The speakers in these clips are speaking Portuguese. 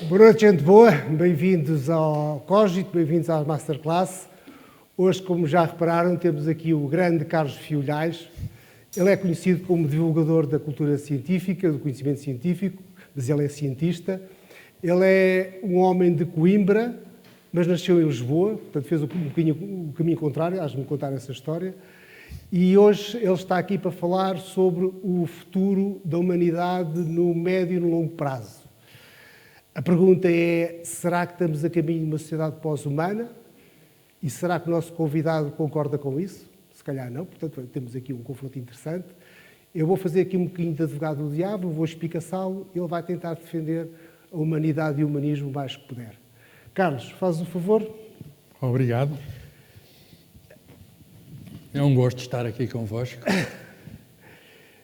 Boa noite, gente boa. Bem-vindos ao Cogito, bem-vindos à Masterclass. Hoje, como já repararam, temos aqui o grande Carlos Fiolhais. Ele é conhecido como divulgador da cultura científica, do conhecimento científico, mas ele é cientista. Ele é um homem de Coimbra, mas nasceu em Lisboa, portanto fez o caminho contrário, hás de me contar essa história. E hoje ele está aqui para falar sobre o futuro da humanidade no médio e no longo prazo. A pergunta é, será que estamos a caminho de uma sociedade pós-humana? E será que o nosso convidado concorda com isso? Se calhar não, portanto temos aqui um confronto interessante. Eu vou fazer aqui um bocadinho de advogado do diabo, vou espicaçá-lo, ele vai tentar defender a humanidade e o humanismo o mais que puder. Carlos, faz o favor. Obrigado. É um gosto estar aqui convosco,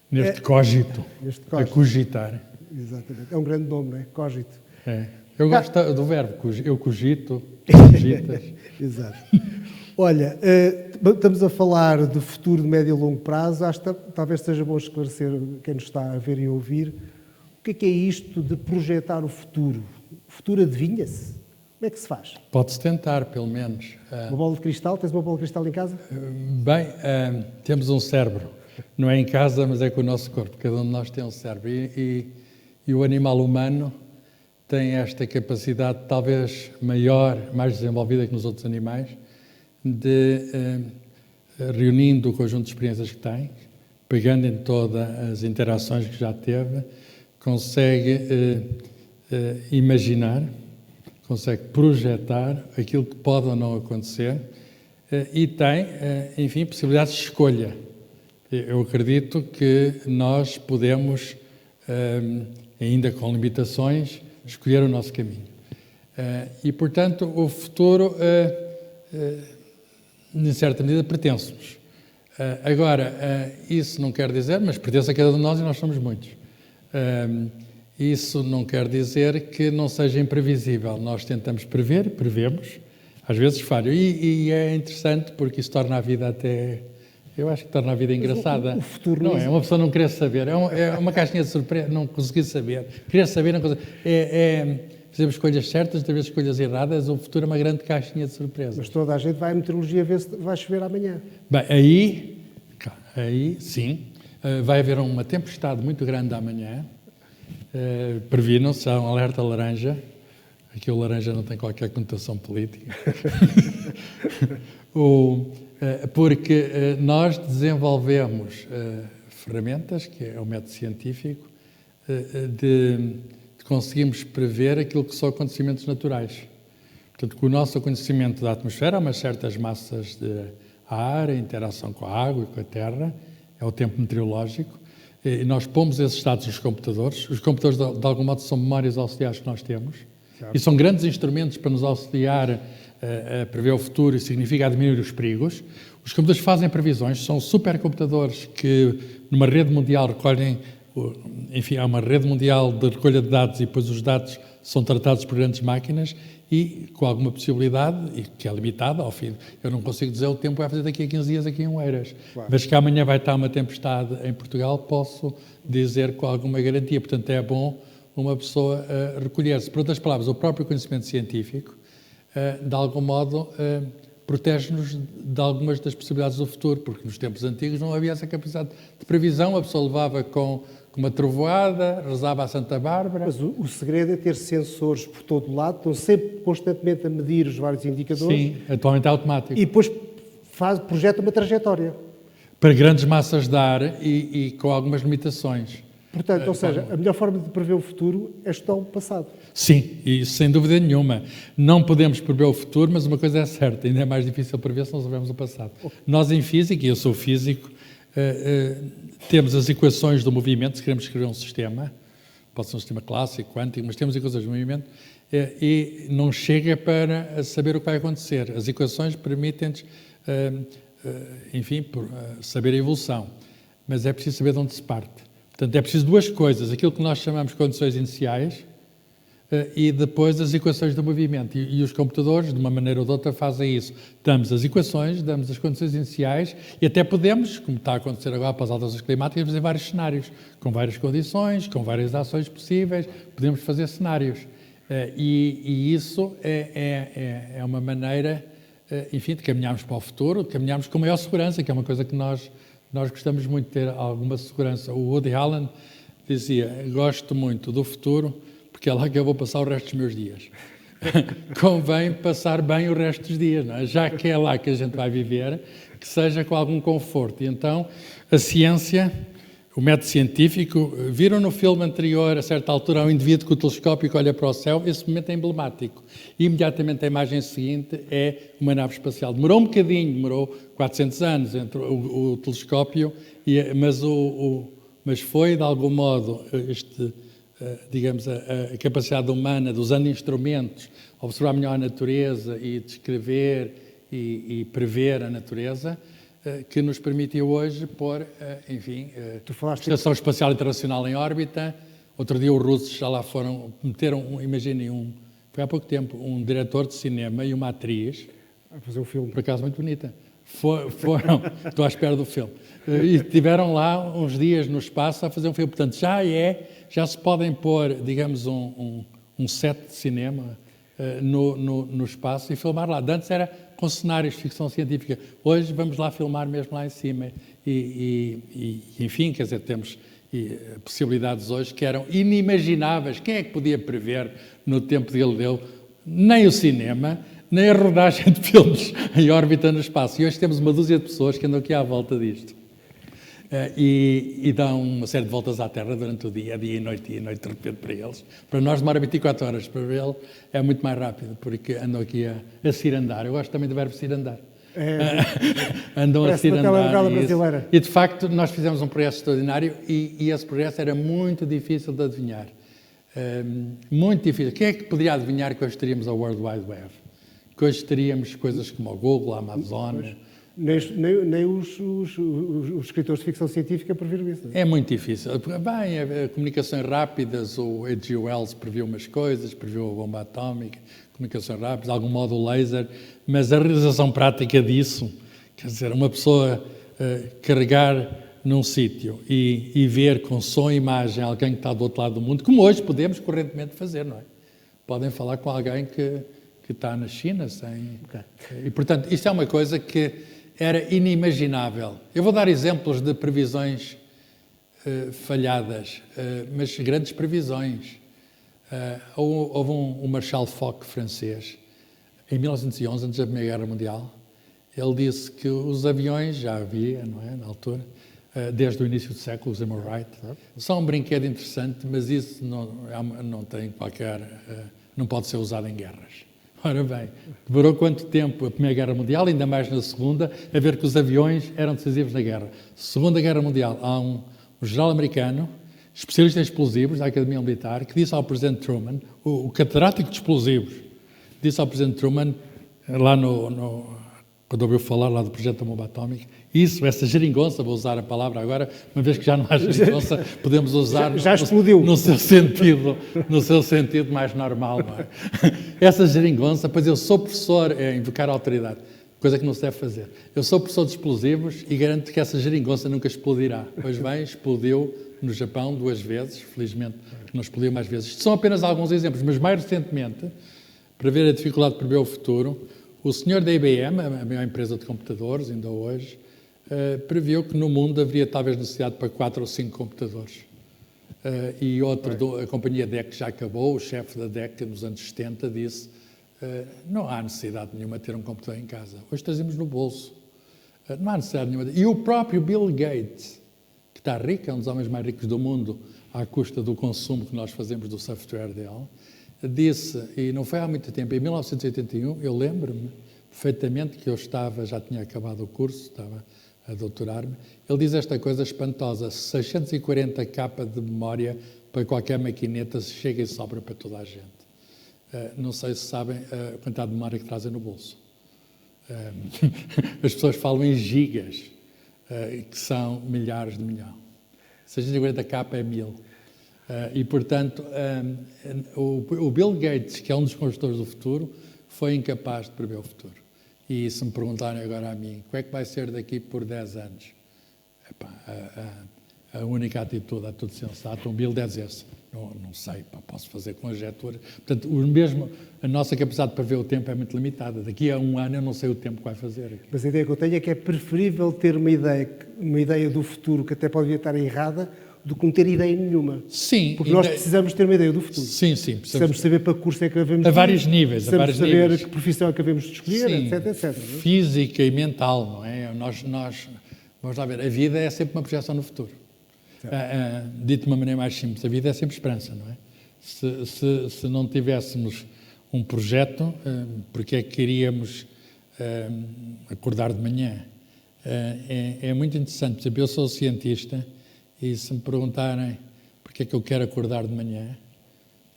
neste cogito, a cogitar. Exatamente, é um grande nome, não é? Cogito. É. Eu gosto do verbo, eu cogito, cogitas. Exato. Olha, estamos a falar de futuro de médio e longo prazo. Acho que talvez seja bom esclarecer quem nos está a ver e a ouvir. O que é isto de projetar o futuro? O futuro adivinha-se? Como é que se faz? Pode-se tentar, pelo menos. Uma bola de cristal? Tens uma bola de cristal em casa? Bem, temos um cérebro. Não é em casa, mas é com o nosso corpo. Cada um de nós tem um cérebro. E o animal humano tem esta capacidade, talvez maior, mais desenvolvida que nos outros animais, de, reunindo o conjunto de experiências que tem, pegando em todas as interações que já teve, consegue imaginar, consegue projetar aquilo que pode ou não acontecer e tem, enfim, possibilidades de escolha. Eu acredito que nós podemos, ainda com limitações, escolher o nosso caminho. E, portanto, o futuro, em certa medida, pertence-nos. Agora, isso não quer dizer, mas pertence a cada um de nós e nós somos muitos. Isso não quer dizer que não seja imprevisível. Nós tentamos prever, prevemos, às vezes falho. E é interessante porque isso torna a vida até... Eu acho que torna a vida engraçada. O futuro não é? Uma pessoa não querer saber. É uma caixinha de surpresa, não conseguir saber. Querer saber, não conseguir. Fazemos escolhas certas, muitas vezes escolhas erradas. O futuro é uma grande caixinha de surpresa. Mas toda a gente vai à meteorologia ver se vai chover amanhã. Bem, aí sim, vai haver uma tempestade muito grande amanhã. Previnam-se, há um alerta laranja. Aqui o laranja não tem qualquer conotação política. Porque nós desenvolvemos ferramentas, que é o método científico, de conseguirmos prever aquilo que são acontecimentos naturais. Portanto, com o nosso conhecimento da atmosfera, há umas certas massas de ar, a interação com a água e com a terra, é o tempo meteorológico, e nós pomos esses dados nos computadores. Os computadores, de algum modo, são memórias auxiliares que nós temos, certo. E são grandes instrumentos para nos auxiliar a prever o futuro e significa diminuir os perigos. Os computadores fazem previsões, são supercomputadores que numa rede mundial recolhem, enfim, há uma rede mundial de recolha de dados e depois os dados são tratados por grandes máquinas e com alguma possibilidade, e que é limitada, ao fim, eu não consigo dizer o tempo que vai fazer daqui a 15 dias aqui em Oeiras, claro. Mas que amanhã vai estar uma tempestade em Portugal, posso dizer com alguma garantia. Portanto, é bom uma pessoa recolher-se. Por outras palavras, o próprio conhecimento científico de algum modo, protege-nos de algumas das possibilidades do futuro, porque nos tempos antigos não havia essa capacidade de previsão, a pessoa levava com uma trovoada, rezava a Santa Bárbara. Mas o segredo é ter sensores por todo o lado, estão sempre constantemente a medir os vários indicadores. Sim, atualmente é automático. E depois projeta uma trajetória. Para grandes massas de ar e com algumas limitações. Portanto, ou seja, a melhor forma de prever o futuro é estudar o passado. Sim, e sem dúvida nenhuma. Não podemos prever o futuro, mas uma coisa é certa, ainda é mais difícil prever se não sabemos o passado. Okay. Nós em física, e eu sou físico, temos as equações do movimento, se queremos escrever um sistema, pode ser um sistema clássico, quântico, mas temos equações do movimento, e não chega para saber o que vai acontecer. As equações permitem-nos, enfim, saber a evolução, mas é preciso saber de onde se parte. Portanto, é preciso duas coisas, aquilo que nós chamamos de condições iniciais e depois as equações do movimento. E os computadores, de uma maneira ou de outra, fazem isso. Damos as equações, damos as condições iniciais e até podemos, como está a acontecer agora para as alterações climáticas, fazer vários cenários, com várias condições, com várias ações possíveis, podemos fazer cenários. E isso é uma maneira, enfim, de caminharmos para o futuro, de caminharmos com maior segurança, que é uma coisa que nós gostamos muito de ter alguma segurança. O Woody Allen dizia: gosto muito do futuro porque é lá que eu vou passar o resto dos meus dias. Convém passar bem o resto dos dias, não é? Já que é lá que a gente vai viver, que seja com algum conforto. E então, a ciência, o método científico, viram no filme anterior, a certa altura, há um indivíduo com o telescópio que olha para o céu, esse momento é emblemático. E imediatamente a imagem seguinte é uma nave espacial. Demorou um bocadinho, demorou 400 anos entre o telescópio, mas foi, de algum modo, digamos, a capacidade humana de, usando instrumentos, observar melhor a natureza e descrever e prever a natureza, que nos permitiu hoje pôr, enfim, a Estação Espacial Internacional em órbita. Outro dia os russos já lá foram, meteram, imaginem, foi há pouco tempo, um diretor de cinema e uma atriz, a fazer um filme. por acaso muito bonita, foram, estou à espera do filme, e tiveram lá uns dias no espaço a fazer um filme. Portanto, já se podem pôr, digamos, um set de cinema no espaço e filmar lá. Antes era com cenários de ficção científica. Hoje vamos lá filmar mesmo lá em cima. Enfim, quer dizer, temos possibilidades hoje que eram inimagináveis. Quem é que podia prever no tempo de Galileu? Nem o cinema, nem a rodagem de filmes em órbita no espaço. E hoje temos uma dúzia de pessoas que andam aqui à volta disto. E dão uma série de voltas à Terra durante o dia e noite de repente para eles. Para nós demora 24 horas, para ele é muito mais rápido, porque andam aqui a cirandar. Eu gosto também do verbo cirandar. Andam a cirandar. E de facto nós fizemos um progresso extraordinário e esse progresso era muito difícil de adivinhar. Muito difícil. Quem é que poderia adivinhar que hoje teríamos a World Wide Web? Que hoje teríamos coisas como o Google, a Amazon... Nem os escritores de ficção científica previram isso. É muito difícil. Bem, comunicações rápidas, o H.G. Wells previu umas coisas, previu a bomba atómica, comunicações rápidas, de algum modo o laser, mas a realização prática disso, quer dizer, uma pessoa carregar num sítio e ver com som e imagem alguém que está do outro lado do mundo, como hoje podemos correntemente fazer, não é? Podem falar com alguém que está na China sem... Okay. E, portanto, isto é uma coisa que era inimaginável. Eu vou dar exemplos de previsões falhadas, mas grandes previsões. Houve um Marshal Foch francês, em 1911, antes da Primeira Guerra Mundial. Ele disse que os aviões, já havia, não é, na altura, desde o início do século, os Wright, são um brinquedo interessante, mas isso não tem qualquer... não pode ser usado em guerras. Ora bem, demorou quanto tempo a Primeira Guerra Mundial, ainda mais na Segunda, a ver que os aviões eram decisivos na guerra. Segunda Guerra Mundial, há um general americano, especialista em explosivos, da Academia Militar, que disse ao Presidente Truman, o catedrático de explosivos, disse ao Presidente Truman, lá quando ouviu falar lá do projeto da bomba atómica, essa geringonça, vou usar a palavra agora, uma vez que já não há geringonça, podemos usar já explodiu. No seu sentido mais normal. Não é? Essa geringonça, pois eu sou professor, é invocar a autoridade, coisa que não se deve fazer. Eu sou professor de explosivos e garanto que essa geringonça nunca explodirá. Pois bem, explodiu no Japão 2 vezes, felizmente não explodiu mais vezes. Isto são apenas alguns exemplos, mas mais recentemente, para ver a dificuldade de prever o futuro, o senhor da IBM, a maior empresa de computadores, ainda hoje, previu que no mundo haveria talvez necessidade para 4 ou 5 computadores. E outro, a companhia DEC já acabou, o chefe da DEC nos anos 70 disse não há necessidade nenhuma de ter um computador em casa. Hoje trazemos no bolso. Não há necessidade nenhuma. E o próprio Bill Gates, que está rico, é um dos homens mais ricos do mundo, à custa do consumo que nós fazemos do software dele, disse, e não foi há muito tempo, em 1981, eu lembro-me perfeitamente que eu já tinha acabado o curso, estava a doutorar-me, ele diz esta coisa espantosa: 640K de memória para qualquer maquineta chega e sobra para toda a gente. Não sei se sabem a quantidade de memória que trazem no bolso. As pessoas falam em gigas, que são milhares de milhão. 640K é 1000. E, portanto, o Bill Gates, que é um dos construtores do futuro, foi incapaz de prever o futuro. E se me perguntarem agora a mim, como é que vai ser daqui por 10 anos? A única atitude, a tudo sensato, um Bill deve dizer-se, Não sei, posso fazer conjecturas. Portanto, a nossa capacidade para ver o tempo é muito limitada. Daqui a um ano eu não sei o tempo que vai fazer aqui. Mas a ideia que eu tenho é que é preferível ter uma ideia do futuro que até pode estar errada, do que não ter ideia nenhuma. Sim. Porque nós precisamos ter uma ideia do futuro. Sim. Precisamos saber para que curso é que devemos ir. A vários níveis. Precisamos saber que profissão é que devemos escolher, sim, etc. Física e mental, não é? Vamos lá ver, a vida é sempre uma projeção no futuro. Dito de uma maneira mais simples, a vida é sempre esperança, não é? Se não tivéssemos um projeto, porque é que queríamos acordar de manhã? É muito interessante. Por exemplo, eu sou cientista e se me perguntarem porque é que eu quero acordar de manhã,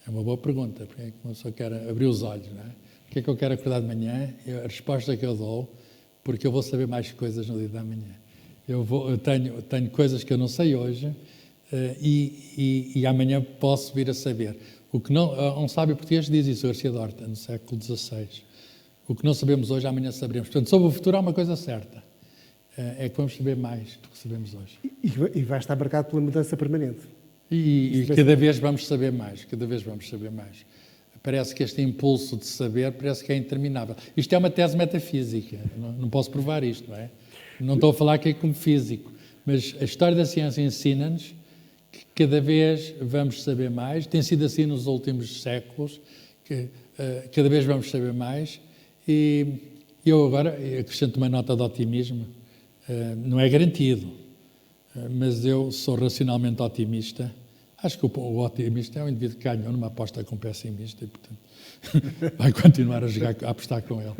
é uma boa pergunta, porque é que uma pessoa quer abrir os olhos, não é? Porque é que eu quero acordar de manhã? A resposta que eu dou, porque eu vou saber mais coisas no dia da manhã. Eu tenho coisas que eu não sei hoje e amanhã posso vir a saber. Um sábio português diz isso, Garcia de Horta, no século XVI. O que não sabemos hoje, amanhã saberemos. Portanto, sobre o futuro há uma coisa certa. É que vamos saber mais do que sabemos hoje. E vai estar marcado pela mudança permanente. E cada vez vamos saber mais, Parece que este impulso de saber parece que é interminável. Isto é uma tese metafísica, não posso provar isto, não é? Não estou a falar aqui como físico, mas a história da ciência ensina-nos que cada vez vamos saber mais, tem sido assim nos últimos séculos, que cada vez vamos saber mais, e eu agora acrescento uma nota de otimismo, não é garantido, mas eu sou racionalmente otimista. Acho que o otimista é um indivíduo que ganhou numa aposta com um pessimista e, portanto, vai continuar a apostar com ele.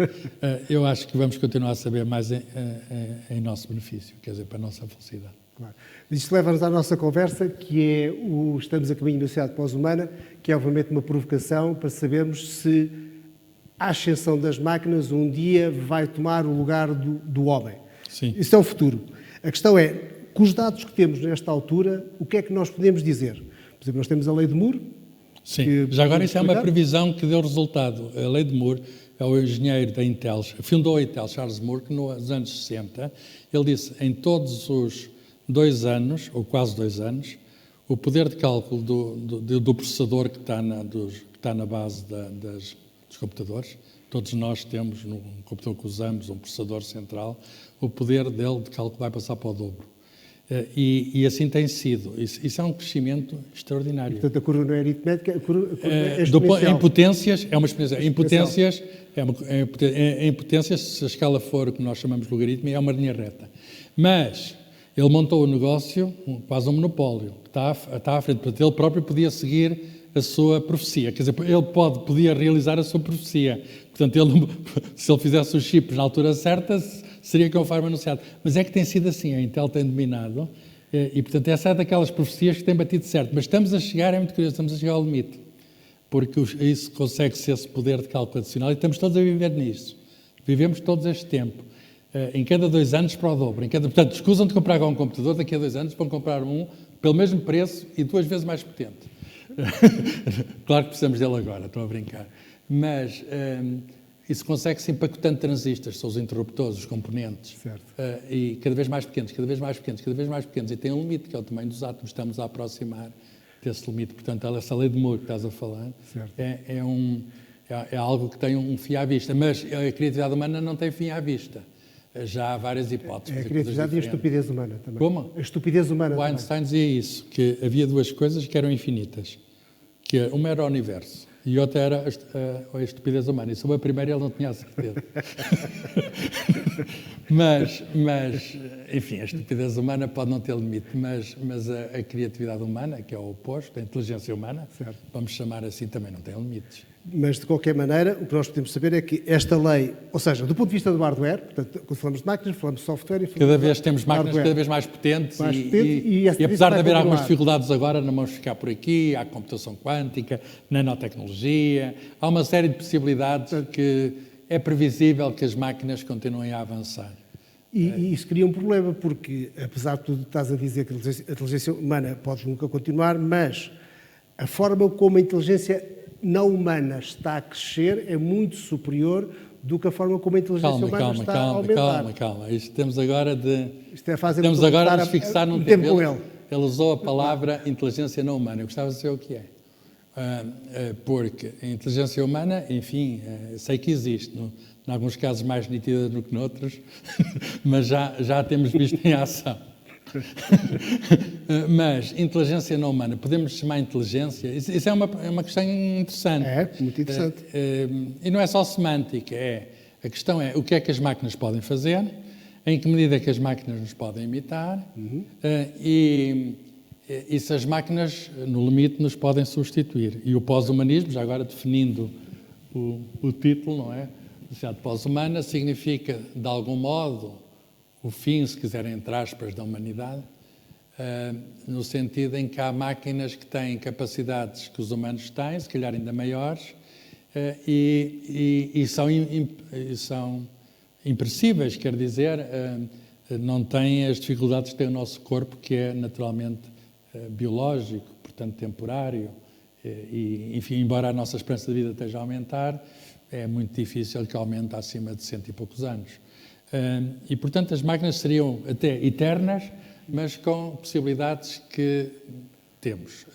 Eu acho que vamos continuar a saber mais em nosso benefício, quer dizer, para a nossa felicidade. Claro. Isto leva-nos à nossa conversa, que é estamos a caminho da sociedade pós-humana, que é obviamente uma provocação para sabermos se a ascensão das máquinas um dia vai tomar o lugar do homem. Sim. Isso é o futuro. A questão é, com os dados que temos nesta altura, o que é que nós podemos dizer? Por exemplo, nós temos a lei de Moore. Sim, já agora isso é uma previsão que deu resultado. A lei de Moore é o engenheiro da Intel, fundou a Intel, Charles Moore, que nos anos 60, ele disse, em todos os 2 anos, ou quase 2 anos, o poder de cálculo do processador que está na base dos computadores, todos nós temos, no computador que usamos, um processador central, o poder dele de cálculo vai passar para o dobro. E assim tem sido. Isso é um crescimento extraordinário. Portanto, a curva não é aritmética, a curva é exponencial. Em potências, é uma exponencial. Em potências, se a escala for o que nós chamamos de logaritmo, é uma linha reta. Mas ele montou o negócio, quase um monopólio, que está à frente. Portanto, ele próprio podia seguir a sua profecia. Quer dizer, ele podia realizar a sua profecia. Portanto, se ele fizesse os chips na altura certa, seria conforme anunciado. Mas é que tem sido assim, a Intel tem dominado, e portanto essa é daquelas profecias que tem batido certo. Mas estamos a chegar, é muito curioso, estamos a chegar ao limite, porque isso consegue-se esse poder de cálculo adicional e estamos todos a viver nisso. Vivemos todos este tempo. Em cada 2 anos para o dobro. Portanto, escusam de comprar um computador, daqui a 2 anos vão comprar um pelo mesmo preço e 2 vezes mais potente. Claro que precisamos dele agora, estou a brincar. Mas isso consegue-se empacotando transistores, são os interruptores, os componentes, e cada vez mais pequenos, e tem um limite, que é o tamanho dos átomos, estamos a aproximar desse limite. Portanto, essa lei de Moore que estás a falar é algo que tem um fim à vista, mas a criatividade humana não tem fim à vista. Já há várias hipóteses. É a criatividade e a estupidez humana também. Como? A estupidez humana o Einstein dizia isso, que havia 2 coisas que eram infinitas, que uma era o universo, e outra era a estupidez humana. E sobre a primeira ele não tinha a certeza. mas, enfim, a estupidez humana pode não ter limite, mas a criatividade humana, que é o oposto, a inteligência humana, vamos chamar assim, também não tem limites. Mas, de qualquer maneira, o que nós podemos saber é que esta lei, ou seja, do ponto de vista do hardware, portanto, quando falamos de máquinas, falamos de software e falamos cada vez temos máquinas hardware. cada vez mais potentes e apesar de haver algumas dificuldades agora, não vamos ficar por aqui, há computação quântica, nanotecnologia, há uma série de possibilidades que é previsível que as máquinas continuem a avançar. E isso cria um problema, porque, apesar de tudo, estás a dizer que a inteligência humana pode nunca continuar, mas a forma como a inteligência não humana está a crescer é muito superior do que a forma como a inteligência humana está a aumentar. Calma. Isto temos agora de... Isto é a fase temos agora de nos fixar num tempo. ele usou a palavra inteligência não humana. Eu gostava de saber o que é. Porque a inteligência humana, enfim, sei que existe, em alguns casos mais nítida do que noutros, mas já temos visto em ação. Mas inteligência não humana, podemos chamar inteligência? Isso é uma questão interessante. É, muito interessante. E não é só semântica, a questão é o que é que as máquinas podem fazer, em que medida é que as máquinas nos podem imitar, e se as máquinas, no limite, nos podem substituir. E o pós-humanismo, já agora definindo o título, não é? A sociedade pós-humana significa, de algum modo, o fim, se quiserem, entre aspas, da humanidade, no sentido em que há máquinas que têm capacidades que os humanos têm, se calhar ainda maiores, e são impressíveis, quer dizer, não têm as dificuldades que tem o nosso corpo, que é naturalmente biológico, portanto temporário, e, enfim, embora a nossa esperança de vida esteja a aumentar, é muito difícil que aumente acima de 100 e poucos anos. E, portanto, as máquinas seriam até eternas, mas com possibilidades que temos.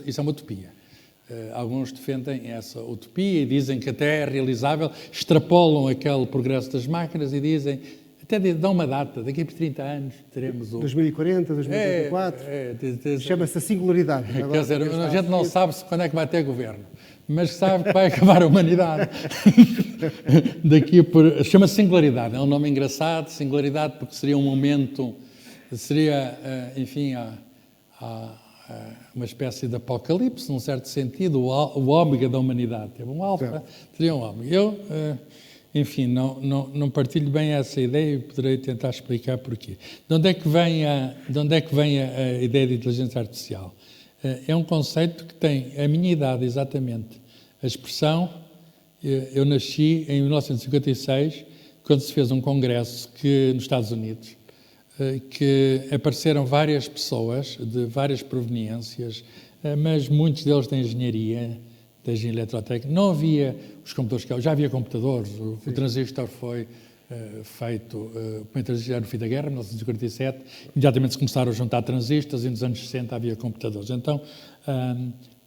Isso é uma utopia. Alguns defendem essa utopia e dizem que até é realizável, extrapolam aquele progresso das máquinas e dizem, até dão uma data, daqui a 30 anos teremos o... 2040, 2034, chama-se a singularidade. Quer dizer, a gente não sabe quando é que vai ter governo, mas sabe que vai acabar a humanidade. Chama-se singularidade, é um nome engraçado, singularidade, porque seria um momento, enfim, uma espécie de apocalipse, num certo sentido, o ômega da humanidade. Teve um alfa, seria um ômega. Eu, enfim, não partilho bem essa ideia e poderei tentar explicar porquê. De onde é que vem a ideia de inteligência artificial? É um conceito que tem a minha idade, exatamente. A expressão, eu nasci em 1956, quando se fez um congresso nos Estados Unidos, que apareceram várias pessoas de várias proveniências, mas muitos deles da engenharia eletrotécnica. Não havia os computadores que já havia computadores. O transistor foi feito, o primeiro transistor no fim da guerra, em 1947, imediatamente se começaram a juntar transistores e nos anos 60 havia computadores. Então,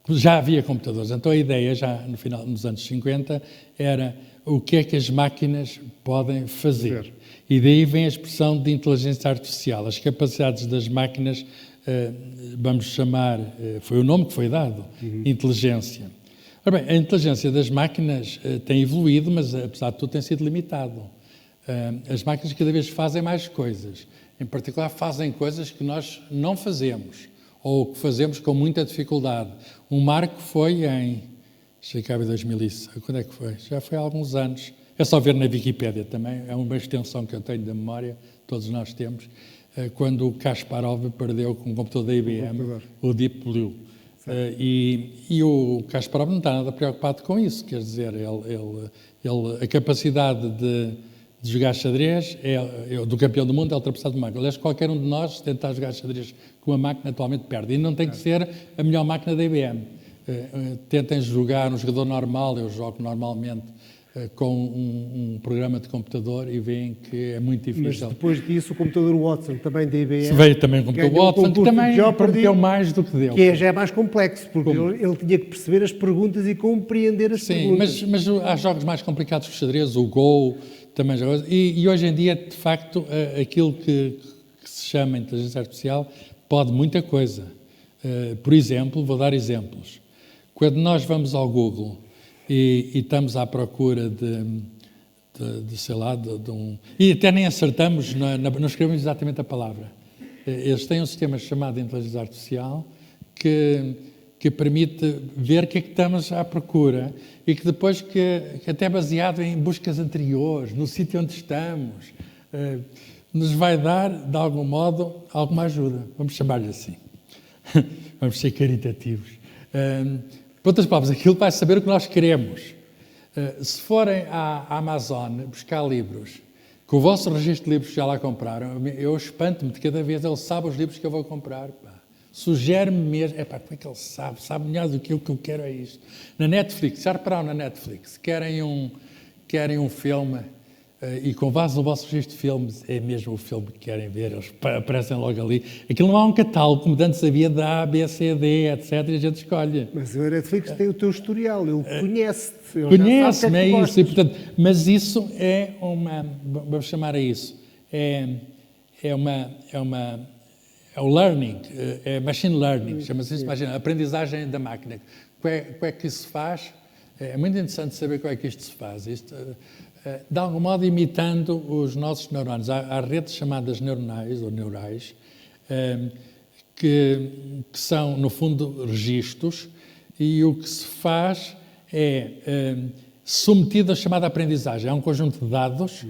já havia computadores. Então a ideia, já nos anos 50, era o que é que as máquinas podem fazer. E daí vem a expressão de inteligência artificial. As capacidades das máquinas, vamos chamar, foi o nome que foi dado, inteligência. Ora bem, a inteligência das máquinas tem evoluído, mas apesar de tudo tem sido limitado. As máquinas cada vez fazem mais coisas. Em particular, fazem coisas que nós não fazemos, ou que fazemos com muita dificuldade. Um marco foi em Chicago 2000, quando é que foi? Já foi há alguns anos. É só ver na Wikipédia também, é uma extensão que eu tenho da memória, todos nós temos, quando o Kasparov perdeu com o computador da IBM, o Deep Blue. E o Kasparov não está nada preocupado com isso, quer dizer, a capacidade de jogar xadrez do campeão do mundo é ultrapassado de máquina. Aliás, qualquer um de nós, se tentar jogar xadrez com uma máquina, atualmente perde. E não tem que ser a melhor máquina da IBM. Tentem jogar um jogador normal, eu jogo normalmente com um programa de computador e veem que é muito difícil. Mas depois disso, o computador Watson, também da IBM... Veio também o computador Watson, que também prometeu mais do que deu. Que já é mais complexo, porque ele tinha que perceber as perguntas e compreender as perguntas. Sim, mas há jogos mais complicados que o xadrez, o Go, também já... E hoje em dia, de facto, aquilo que se chama inteligência artificial pode muita coisa. Por exemplo, vou dar exemplos. Quando nós vamos ao Google e estamos à procura de sei lá, de um... E até nem acertamos, não escrevemos exatamente a palavra. Eles têm um sistema chamado inteligência artificial que permite ver o que é que estamos à procura e que depois, que até baseado em buscas anteriores, no sítio onde estamos, nos vai dar, de algum modo, alguma ajuda. Vamos chamar-lhe assim. Vamos ser caritativos. Por outras palavras, aquilo vai saber o que nós queremos. Se forem à Amazon buscar livros, com o vosso registro de livros que já lá compraram, eu espanto-me de cada vez, ele sabe os livros que eu vou comprar. Sugere-me mesmo, como é que ele sabe? Sabe melhor do que o que eu quero é isto. Na Netflix, já repararam na Netflix, querem um filme, e com base no vosso registro de filmes, é mesmo o filme que querem ver, eles aparecem logo ali. Aquilo não há um catálogo, como antes havia de A, B, C, D, etc, e a gente escolhe. Mas o Netflix tem o teu historial, ele conhece-te. Conhece-me, é isso. E, portanto, mas isso é vamos chamar a isso, é o learning, é machine learning, chama-se isso, imagina, aprendizagem da máquina. Como é que isso se faz? É muito interessante saber como é que isto se faz. Isto, de algum modo, imitando os nossos neurónios. Há redes chamadas neuronais, ou neurais, que são, no fundo, registros, e o que se faz é submetido à chamada aprendizagem. Há um conjunto de dados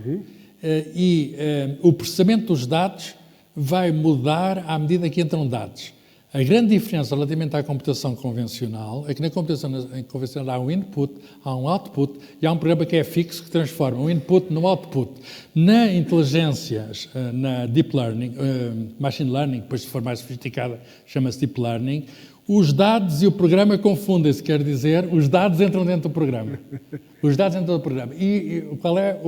e o processamento dos dados vai mudar à medida que entram dados. A grande diferença relativamente à computação convencional é que na computação convencional há um input, há um output e há um programa que é fixo que transforma o input no output. Na inteligência, na deep learning, machine learning, depois se for mais sofisticada chama-se deep learning, os dados e o programa confundem-se, quer dizer, os dados entram dentro do programa. Os dados entram do programa. E qual é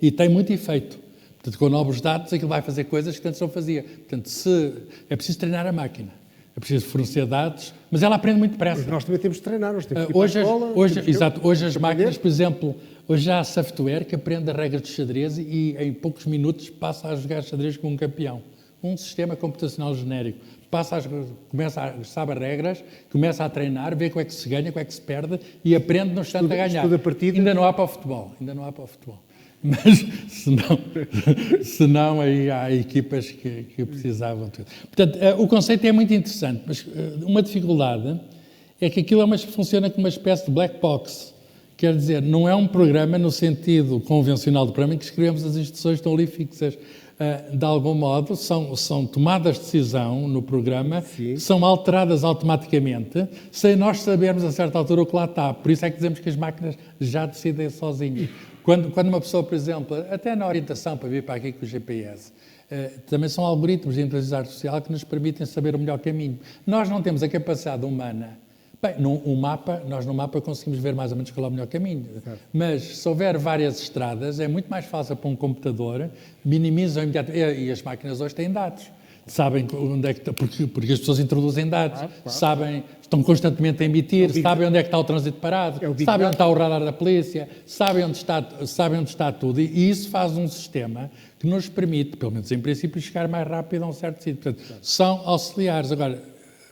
e tem muito efeito. Portanto, com novos dados, aquilo vai fazer coisas que antes não fazia. Portanto, é preciso treinar a máquina. É preciso fornecer dados, mas ela aprende muito depressa. Mas nós também temos de treinar, nós temos que ir para a escola. Hoje as máquinas, por exemplo, hoje há software que aprende as regras de xadrez e em poucos minutos passa a jogar xadrez com um campeão. Um sistema computacional genérico. Sabe as regras, começa a treinar, vê como é que se ganha, como é que se perde e aprende no instante a ganhar. Ainda não há para o futebol. Mas, senão aí há equipas que precisavam de tudo. Portanto, o conceito é muito interessante, mas uma dificuldade é que aquilo funciona como uma espécie de black box. Quer dizer, não é um programa no sentido convencional do programa em que escrevemos as instruções que estão ali fixas. De algum modo, são tomadas de decisão no programa, que são alteradas automaticamente, sem nós sabermos a certa altura o que lá está. Por isso é que dizemos que as máquinas já decidem sozinhas. Quando uma pessoa, por exemplo, até na orientação para vir para aqui com o GPS, também são algoritmos de inteligência artificial que nos permitem saber o melhor caminho. Nós não temos a capacidade humana. Bem, nós no mapa conseguimos ver mais ou menos qual é o melhor caminho. Mas se houver várias estradas, é muito mais fácil para um computador, minimizam imediatamente. E as máquinas hoje têm dados. Sabem onde é que está, porque as pessoas introduzem dados, sabem, estão constantemente a emitir, sabem onde é que está o trânsito parado, sabem onde está o radar da polícia, sabem onde está tudo. E isso faz um sistema que nos permite, pelo menos em princípio, chegar mais rápido a um certo sítio. Portanto, são auxiliares. Agora,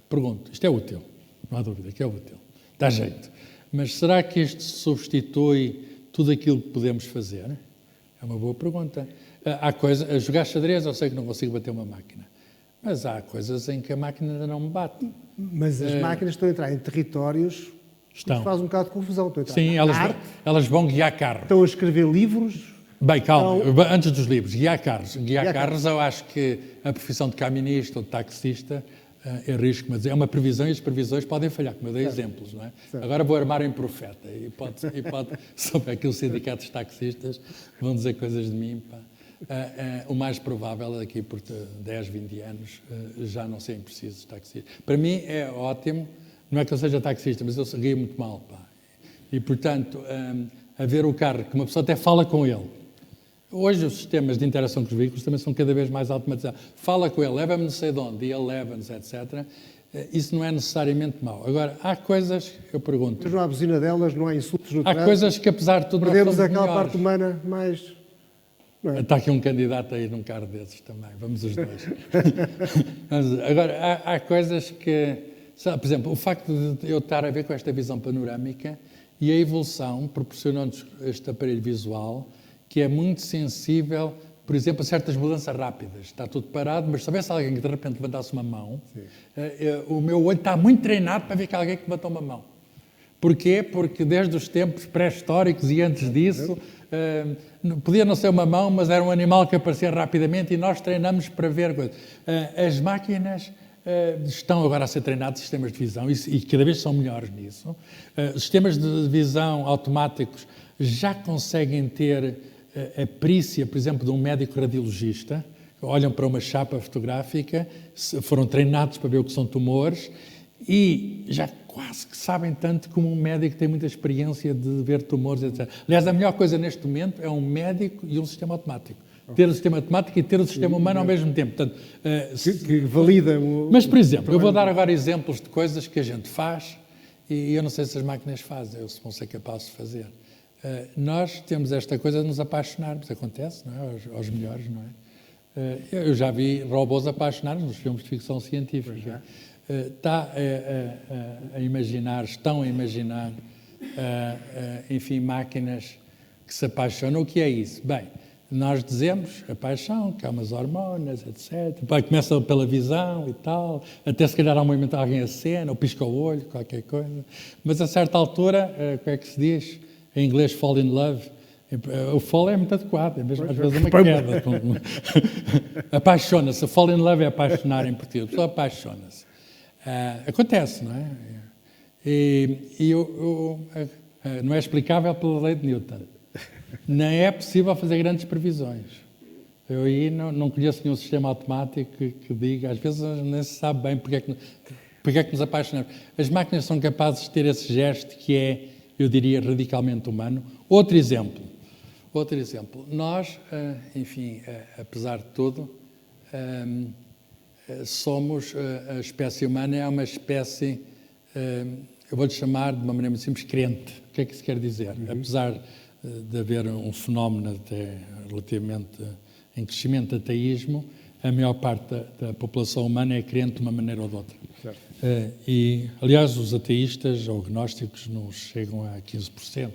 pergunto, isto é útil? Não há dúvida que é útil. Dá jeito. Mas será que isto substitui tudo aquilo que podemos fazer? É uma boa pergunta. Há coisas, a jogar xadrez eu sei que não consigo bater uma máquina. Mas há coisas em que a máquina ainda não me bate. Mas as máquinas estão a entrar em territórios que faz um bocado de confusão. Sim, elas vão guiar carro. Estão a escrever livros. Bem, calma, antes dos livros, guiar carros. Guiar carros, eu acho que a profissão de caminista ou de taxista é risco, mas é uma previsão e as previsões podem falhar, como eu dei exemplos, não é? Agora vou armar em profeta e pode sobre aqueles sindicatos de taxistas vão dizer coisas de mim, pá. O mais provável é daqui por 10, 20 anos já não serem precisos taxistas. Para mim é ótimo, não é que eu seja taxista, mas eu guio muito mal, pá. E, portanto, a ver o carro, que uma pessoa até fala com ele. Hoje os sistemas de interação com os veículos também são cada vez mais automatizados. Fala com ele, leva-me não sei de onde, e ele leva-nos, etc. Isso não é necessariamente mau. Agora, há coisas, eu pergunto... Mas não há buzina delas, não há insultos no trânsito. Há coisas que, apesar de tudo, perdemos aquela parte humana mais... É? Está aqui um candidato a ir num carro desses também, vamos os dois. Agora, há coisas que... Por exemplo, o facto de eu estar a ver com esta visão panorâmica e a evolução proporcionou-nos este aparelho visual que é muito sensível, por exemplo, a certas mudanças rápidas. Está tudo parado, mas se houvesse alguém que de repente levantasse uma mão, o meu olho está muito treinado para ver que alguém que levantou uma mão. Porquê? Porque desde os tempos pré-históricos e antes disso, podia não ser uma mão, mas era um animal que aparecia rapidamente e nós treinamos para ver coisas. As máquinas estão agora a ser treinados sistemas de visão e cada vez são melhores nisso. Sistemas de visão automáticos já conseguem ter a perícia, por exemplo, de um médico radiologista, olham para uma chapa fotográfica, foram treinados para ver o que são tumores e já quase que sabem tanto como um médico que tem muita experiência de ver tumores, etc. Aliás, a melhor coisa neste momento é um médico e um sistema automático. Ter o sistema automático e ter o sistema humano ao mesmo tempo. Portanto, que valida Mas, por exemplo, eu vou dar agora exemplos de coisas que a gente faz e eu não sei se as máquinas fazem, ou se vão ser capazes de fazer. Nós temos esta coisa de nos apaixonarmos, acontece, não é? Aos melhores, não é? Eu já vi robôs apaixonados nos filmes de ficção científica. Estão a imaginar, enfim, máquinas que se apaixonam. O que é isso? Bem, nós dizemos a paixão, que há umas hormonas, etc. Depois começa pela visão e tal, até se calhar há um momento alguém acena, ou pisca o olho, qualquer coisa. Mas a certa altura, como é que se diz? Em inglês, fall in love. O fall é muito adequado, é mesmo às vezes uma queda. Apaixona-se. Fall in love é apaixonar em português. A pessoa apaixona-se. Acontece, não é? Não é explicável pela lei de Newton. Nem é possível fazer grandes previsões. Eu aí não conheço nenhum sistema automático que diga, às vezes nem se sabe bem porque é que nos apaixonamos. As máquinas são capazes de ter esse gesto que é, eu diria, radicalmente humano. Outro exemplo. Nós, enfim, apesar de tudo, somos, a espécie humana é uma espécie, eu vou-lhe chamar de uma maneira muito simples, crente. O que é que isso quer dizer? Apesar de haver um fenómeno até relativamente em crescimento de ateísmo, a maior parte da população humana é crente de uma maneira ou de outra. E, aliás, os ateístas ou gnósticos não chegam a 15%.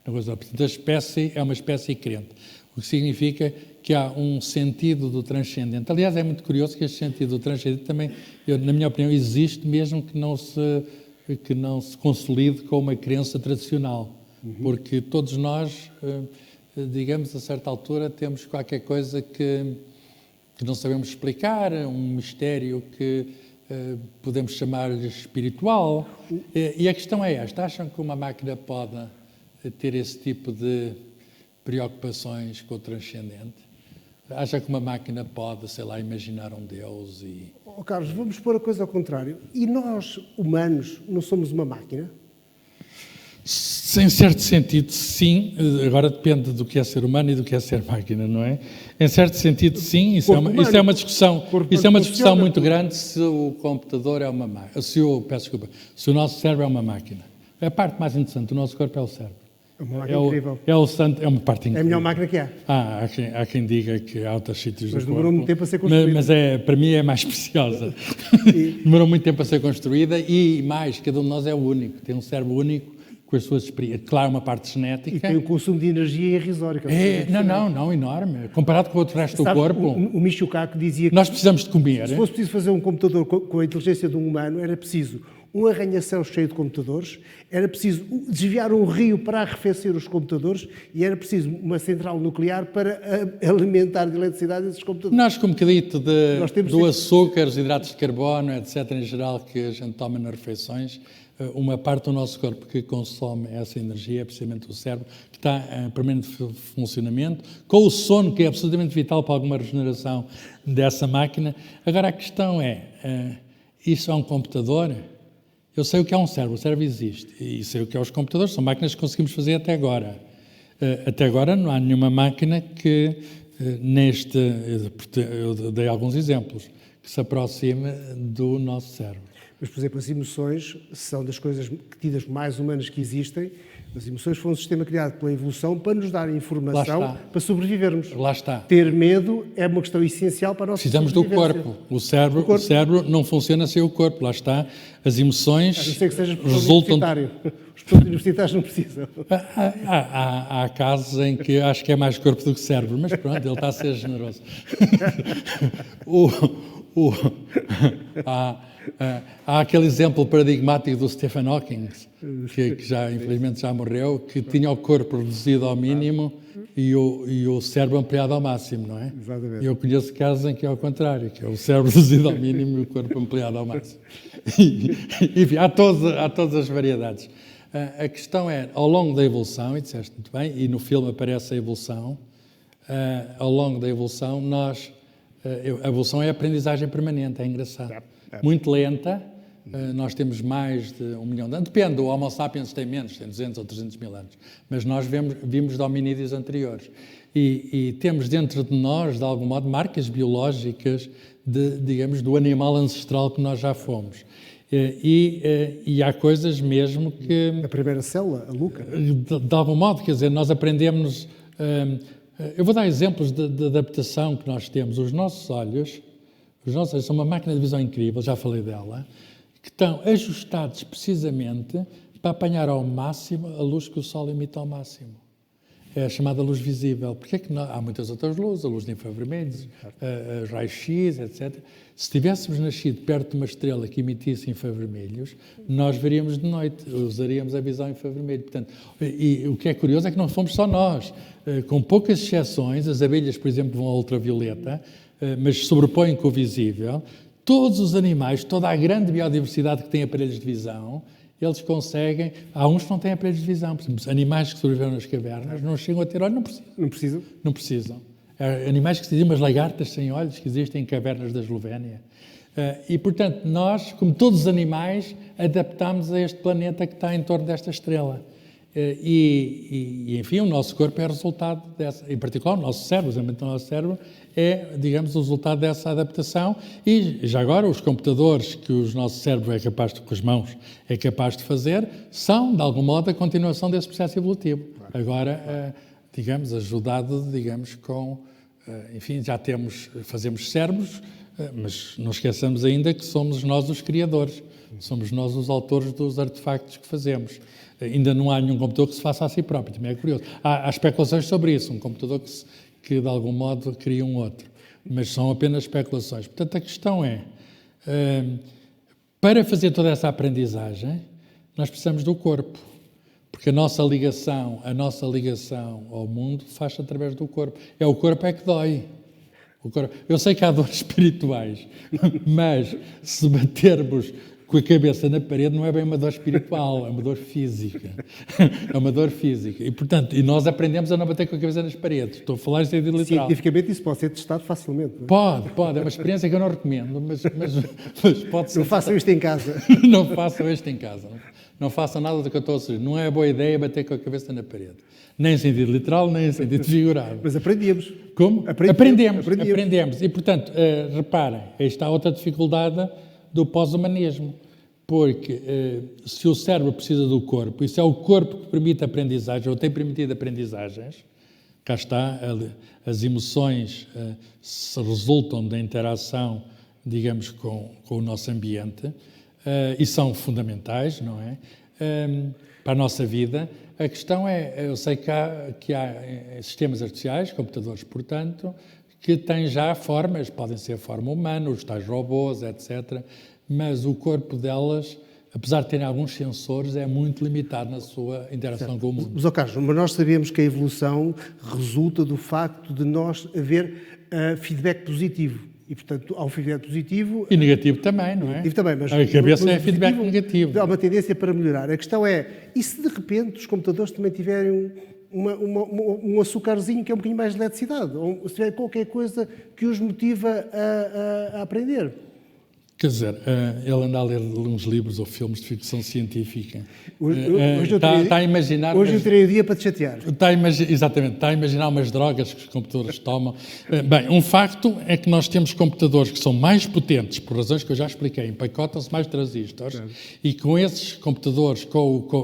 Portanto, a espécie é uma espécie crente, o que significa que há um sentido do transcendente. Aliás, é muito curioso que este sentido do transcendente também, na minha opinião, existe mesmo que não se consolide com uma crença tradicional. Porque todos nós, digamos, a certa altura, temos qualquer coisa que não sabemos explicar, um mistério que podemos chamar espiritual. E a questão é esta: acham que uma máquina pode ter esse tipo de preocupações com o transcendente? Acha que uma máquina pode, sei lá, imaginar um Deus e... Carlos, vamos pôr a coisa ao contrário. E nós, humanos, não somos uma máquina? Em certo sentido, sim. Agora depende do que é ser humano e do que é ser máquina, não é? Em certo sentido, sim. Isso é uma discussão muito grande se o computador é uma máquina. Se o nosso cérebro é uma máquina. A parte mais interessante do nosso corpo é o cérebro. É uma máquina incrível. É uma parte incrível. É a melhor máquina que há. Há quem diga que há outros sítios do corpo. Mas demorou muito tempo a ser construída. Mas para mim é mais preciosa. Demorou muito tempo a ser construída e mais, cada um de nós é único. Tem um cérebro único com as suas experiências. Claro, uma parte genética. E tem um consumo de energia irrisório. Não, enorme. Comparado com o outro resto do corpo. O Michio Kaku dizia que nós precisamos de comer. Se fosse preciso fazer um computador com a inteligência de um humano, era preciso um arranha-céu cheio de computadores, era preciso desviar um rio para arrefecer os computadores e era preciso uma central nuclear para alimentar de eletricidade esses computadores. Nós, com um bocadito do açúcar, os hidratos de carbono, etc., em geral, que a gente toma nas refeições, uma parte do nosso corpo que consome essa energia é precisamente o cérebro, que está em permanente funcionamento, com o sono, que é absolutamente vital para alguma regeneração dessa máquina. Agora, a questão é, isso é um computador? Eu sei o que é um cérebro, o cérebro existe, e sei o que é os computadores, são máquinas que conseguimos fazer até agora. Até agora não há nenhuma máquina que, eu dei alguns exemplos, que se aproxime do nosso cérebro. Mas, por exemplo, as emoções são das coisas tidas mais humanas que existem. As emoções foram um sistema criado pela evolução para nos dar informação para sobrevivermos. Lá está. Ter medo é uma questão essencial para a nossa Precisamos do corpo. O cérebro não funciona sem o corpo. Lá está. As emoções a não ser que seja resultam... universitário. Os professores universitários não precisam. Há casos em que acho que é mais corpo do que cérebro, mas pronto, ele está a ser generoso. Há aquele exemplo paradigmático do Stephen Hawking, que já, infelizmente, já morreu, que tinha o corpo reduzido ao mínimo e o cérebro ampliado ao máximo, não é? Exatamente. E eu conheço casos em que é ao contrário, que é o cérebro reduzido ao mínimo e o corpo ampliado ao máximo. Enfim, há todas as variedades. A questão é, ao longo da evolução, e disseste muito bem, e no filme aparece a evolução, ao longo da evolução, a evolução é a aprendizagem permanente, é engraçado. Muito lenta, Nós temos mais de 1 milhão de anos. Depende, o Homo sapiens tem menos, tem 200 ou 300 mil anos. Mas nós vimos hominídeos anteriores. E temos dentro de nós, de algum modo, marcas biológicas, digamos, do animal ancestral que nós já fomos. E há coisas mesmo que... A primeira célula, a Luca. De algum modo, quer dizer, nós aprendemos... eu vou dar exemplos de adaptação que nós temos. Os nossos olhos são uma máquina de visão incrível, já falei dela, que estão ajustados precisamente para apanhar ao máximo a luz que o Sol emite ao máximo. É a chamada luz visível. Porque é que há muitas outras luzes, a luz de infravermelhos, raio-x, etc. Se tivéssemos nascido perto de uma estrela que emitisse infravermelhos, nós veríamos de noite, usaríamos a visão infravermelho. Portanto, e o que é curioso é que não fomos só nós. Com poucas exceções, as abelhas, por exemplo, vão à ultravioleta, mas sobrepõem com o visível. Todos os animais, toda a grande biodiversidade que tem aparelhos de visão, eles conseguem... Há uns que não têm aparelhos de visão. Por exemplo, animais que sobreviveram nas cavernas não chegam a ter olhos, não precisam. Não precisam? Não precisam. Animais que se dizem umas lagartas sem olhos que existem em cavernas da Eslovénia. E, portanto, nós, como todos os animais, adaptámos a este planeta que está em torno desta estrela. Enfim, o nosso corpo é resultado dessa... Em particular, o nosso cérebro, o nosso cérebro é, digamos, o resultado dessa adaptação. E, já agora, os computadores que o nosso cérebro é capaz de, com as mãos, é capaz de fazer, são, de algum modo, a continuação desse processo evolutivo. Agora, digamos, ajudado, digamos, com... enfim, já fazemos cérebros, mas não esqueçamos ainda que somos nós os criadores. Somos nós os autores dos artefactos que fazemos. Ainda não há nenhum computador que se faça a si próprio, também é curioso. Há especulações sobre isso, um computador que de algum modo cria um outro, mas são apenas especulações. Portanto, a questão é, para fazer toda essa aprendizagem, nós precisamos do corpo, porque a nossa ligação ao mundo faz-se através do corpo. É o corpo é que dói. Eu sei que há dores espirituais, mas se batermos com a cabeça na parede não é bem uma dor espiritual, é uma dor física. É uma dor física. E, portanto, nós aprendemos a não bater com a cabeça nas paredes. Estou a falar em sentido literal. Cientificamente isso pode ser testado facilmente. Não é? Pode. É uma experiência que eu não recomendo, mas pode ser. Não façam isto em casa. Não façam isto em casa. Não façam nada do que eu estou a sugerir. Não é boa ideia bater com a cabeça na parede. Nem em sentido literal, nem em sentido figurado. Mas aprendíamos. Como? Aprendemos. E, portanto, reparem, aí está outra dificuldade do pós-humanismo, porque se o cérebro precisa do corpo, e se é o corpo que permite aprendizagem, ou tem permitido aprendizagens, cá está, as emoções se resultam da interação, digamos, com o nosso ambiente, e são fundamentais, não é? Para a nossa vida. A questão é, eu sei que há sistemas artificiais, computadores, portanto, que têm já formas, podem ser a forma humana, os tais robôs, etc., mas o corpo delas, apesar de terem alguns sensores, é muito limitado na sua interação com o mundo. Mas, Carlos, mas nós sabemos que a evolução resulta do facto de nós haver feedback positivo. E, portanto, há um feedback positivo... E negativo também, não é? Negativo também, mas... A cabeça é feedback negativo. Há uma tendência para melhorar. A questão é, e se de repente os computadores também tiverem um açúcarzinho que é um bocadinho mais de eletricidade? Ou se tiver qualquer coisa que os motiva a aprender? Quer dizer, ele anda a ler uns livros ou filmes de ficção científica. Hoje está a imaginar... Hoje eu terei o dia para te chatear. Exatamente, está a imaginar umas drogas que os computadores tomam. Bem, um facto é que nós temos computadores que são mais potentes, por razões que eu já expliquei, empacotam-se mais transistores, e com esses computadores,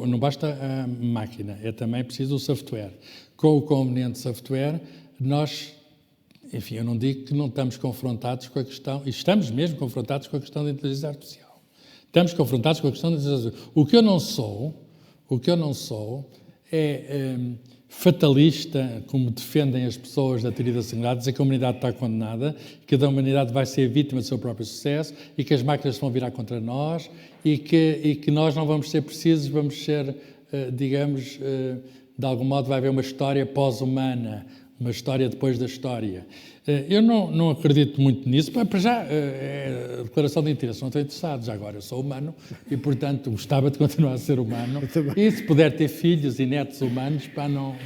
não basta a máquina, é também preciso o software. Com o conveniente software, nós... Enfim, eu não digo que não estamos confrontados com a questão, e estamos mesmo confrontados com a questão da inteligência artificial. Estamos confrontados com a questão da inteligência artificial. O que eu não sou é fatalista, como defendem as pessoas da teoria da singularidade, dizer que a humanidade está condenada, que a humanidade vai ser vítima do seu próprio sucesso e que as máquinas vão virar contra nós e que nós não vamos ser precisos, vamos ser, digamos, de algum modo vai haver uma história pós-humana, uma história depois da história. Eu não acredito muito nisso. Para já, é declaração de interesse, não estou interessado. Já agora, eu sou humano e, portanto, gostava de continuar a ser humano. E se puder ter filhos e netos humanos, não.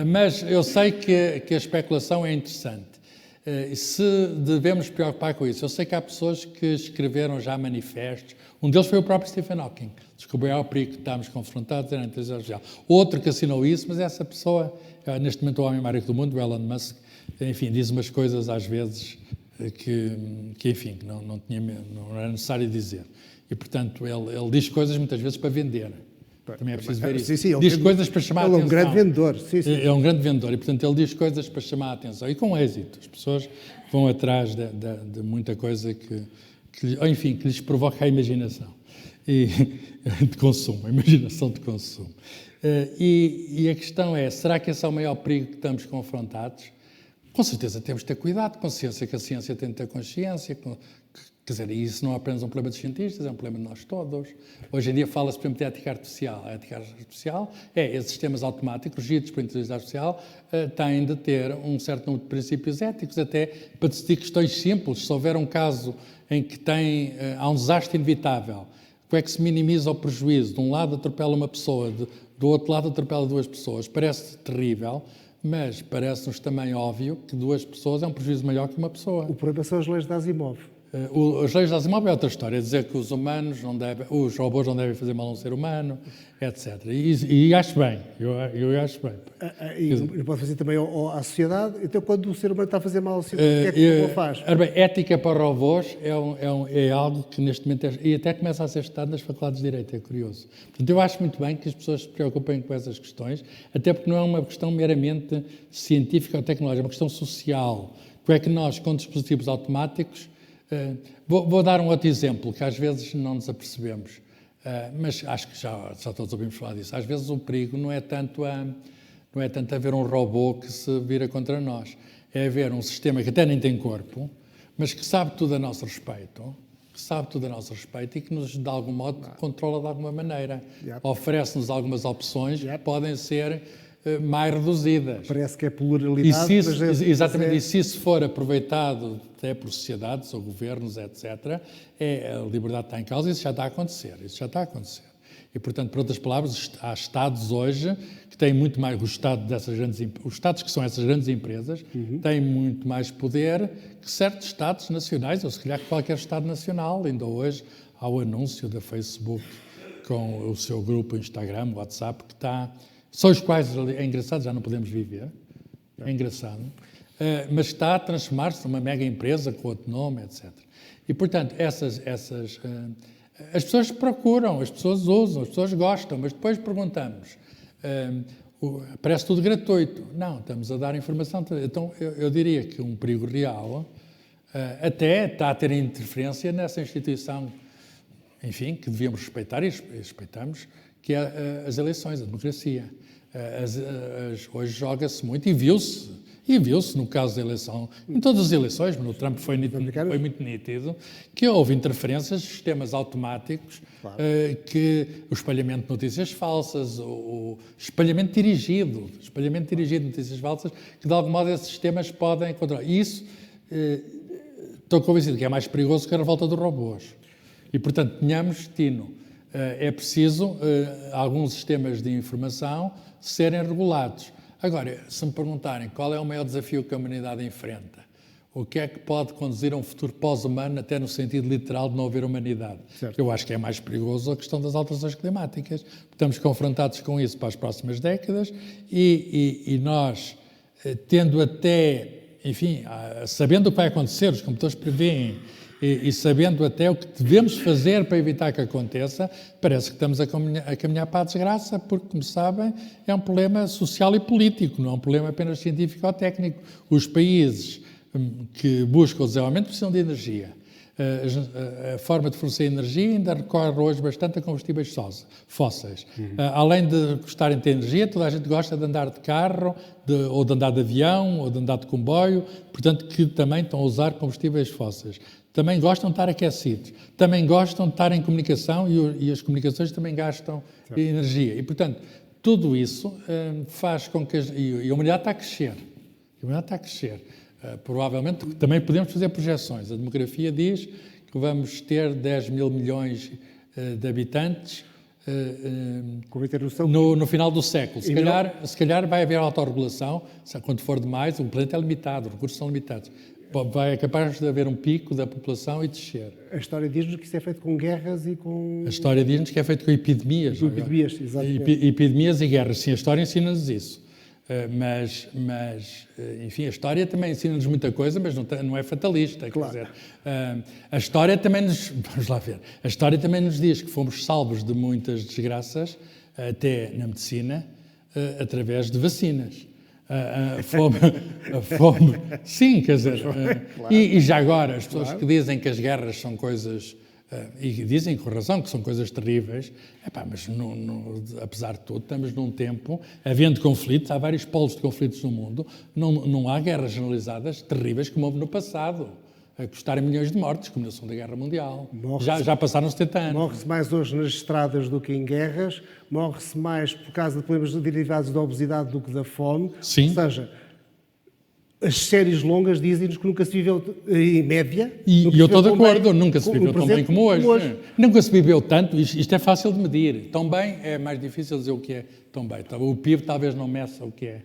Mas eu sei que a especulação é interessante. Se devemos preocupar com isso. Eu sei que há pessoas que escreveram já manifestos, Um deles foi o próprio Stephen Hawking. Descobriu o perigo que estávamos confrontados era a inteligência artificial. Outro que assinou isso, mas essa pessoa, neste momento o homem mais rico do mundo, o Elon Musk, enfim, diz umas coisas às vezes que enfim, que não era necessário dizer. E, portanto, ele diz coisas muitas vezes para vender. Também é preciso ver isso. Sim, diz coisas para chamar a atenção. Ele é um grande vendedor. Sim. É um grande vendedor e, portanto, ele diz coisas para chamar a atenção. E com êxito. As pessoas vão atrás de muita coisa que lhes provoca a imaginação de consumo, a imaginação de consumo. E a questão é, será que esse é o maior perigo que estamos confrontados? Com certeza temos de ter cuidado, consciência, que a ciência tem de ter consciência. Quer dizer, isso não é apenas um problema dos cientistas, é um problema de nós todos. Hoje em dia fala-se, por exemplo, de ética artificial. A ética artificial esses sistemas automáticos, regidos por inteligência artificial, têm de ter um certo número de princípios éticos, até para decidir questões simples. Se houver um caso em que há um desastre inevitável, como é que se minimiza o prejuízo? De um lado atropela uma pessoa, do outro lado atropela duas pessoas. Parece terrível, mas parece-nos também óbvio que duas pessoas é um prejuízo maior que uma pessoa. O problema são as leis de Asimov. As leis de Asimov é outra história, é dizer que os robôs não devem fazer mal a um ser humano, etc. E acho bem, eu acho bem. E pode fazer também à sociedade. Então, quando o ser humano está a fazer mal à sociedade, o que é que o robô faz? Ética para robôs é algo que neste momento e até começa a ser estudado nas faculdades de Direito, é curioso. Portanto, eu acho muito bem que as pessoas se preocupem com essas questões, até porque não é uma questão meramente científica ou tecnológica, é uma questão social. Como é que nós, com dispositivos automáticos, vou dar um outro exemplo que às vezes não nos apercebemos, mas acho que já todos ouvimos falar disso. Às vezes o perigo não é tanto haver um robô que se vira contra nós, é haver um sistema que até nem tem corpo, mas que sabe tudo a nosso respeito, e que nos, de algum modo, controla de alguma maneira. Oferece-nos algumas opções que podem ser mais reduzidas. Parece que é pluralidade. Exatamente, e se isso for aproveitado até por sociedades ou governos, etc., a liberdade está em causa e isso já está a acontecer. E, portanto, por outras palavras, há Estados hoje que têm muito mais, os Estados que são essas grandes empresas, têm muito mais poder que certos Estados nacionais, ou se calhar qualquer Estado nacional. Ainda hoje há o anúncio da Facebook com o seu grupo Instagram, WhatsApp, que está... São os quais, é engraçado, já não podemos viver, é engraçado, mas está a transformar-se numa mega empresa com outro nome, etc. E, portanto, as pessoas procuram, as pessoas usam, as pessoas gostam, mas depois perguntamos, parece tudo gratuito. Não, estamos a dar informação. Então, eu diria que um perigo real até está a ter interferência nessa instituição, enfim, que devíamos respeitar e respeitamos, que é as eleições, a democracia. Hoje joga-se muito e viu-se no caso da eleição, em todas as eleições, mas no Trump foi muito nítido, que houve interferências de sistemas automáticos, que o espalhamento de notícias falsas, o espalhamento dirigido de notícias falsas, que de algum modo esses sistemas podem controlar. E isso, estou convencido que é mais perigoso que a revolta dos robôs. E, portanto, tenhamos destino. É preciso alguns sistemas de informação serem regulados. Agora, se me perguntarem qual é o maior desafio que a humanidade enfrenta, o que é que pode conduzir a um futuro pós-humano, até no sentido literal de não haver humanidade? Certo. Eu acho que é mais perigoso a questão das alterações climáticas. Estamos confrontados com isso para as próximas décadas e nós, tendo até, enfim, sabendo o que vai acontecer, os computadores prevêem, e sabendo até o que devemos fazer para evitar que aconteça, parece que estamos a caminhar para a desgraça, porque, como sabem, é um problema social e político, não é um problema apenas científico ou técnico. Os países que buscam o desenvolvimento precisam de energia. A forma de fornecer energia ainda recorre hoje bastante a combustíveis fósseis. Além de gostarem de ter energia, toda a gente gosta de andar de carro, ou de andar de avião, ou de andar de comboio, portanto, que também estão a usar combustíveis fósseis. Também gostam de estar aquecidos, também gostam de estar em comunicação e as comunicações também gastam energia. E, portanto, tudo isso faz com que... E a humanidade está a crescer. Provavelmente também podemos fazer projeções. A demografia diz que vamos ter 10 mil milhões de habitantes no final do século. Se calhar vai haver autorregulação, quando for demais, o planeta é limitado, os recursos são limitados. é capaz de haver um pico da população e descer. A história diz-nos que isso é feito com guerras e com... A história diz-nos que é feito com epidemias. Com epidemias, exatamente. Epidemias e guerras, sim, a história ensina-nos isso. Enfim, a história também ensina-nos muita coisa, mas não é fatalista. Claro. Quer dizer, a história também nos... Vamos lá ver. A história também nos diz que fomos salvos de muitas desgraças, até na medicina, através de vacinas. A fome... Sim, quer dizer... Claro. E já agora, as pessoas que dizem que as guerras são coisas... e dizem com razão que são coisas terríveis, mas apesar de tudo estamos num tempo, havendo conflitos, há vários polos de conflitos no mundo, não há guerras generalizadas terríveis como houve no passado, a custarem milhões de mortes, como na Segunda Guerra Mundial. Já passaram 70 anos. Morre-se mais hoje nas estradas do que em guerras, morre-se mais por causa de problemas derivados da obesidade do que da fome. Sim. Ou seja, as séries longas dizem-nos que nunca se viveu, em média... E eu estou de acordo, nunca se viveu tão bem como hoje. Nunca se viveu tanto, isto é fácil de medir. Tão bem é mais difícil dizer o que é tão bem. O PIB talvez não meça o que é.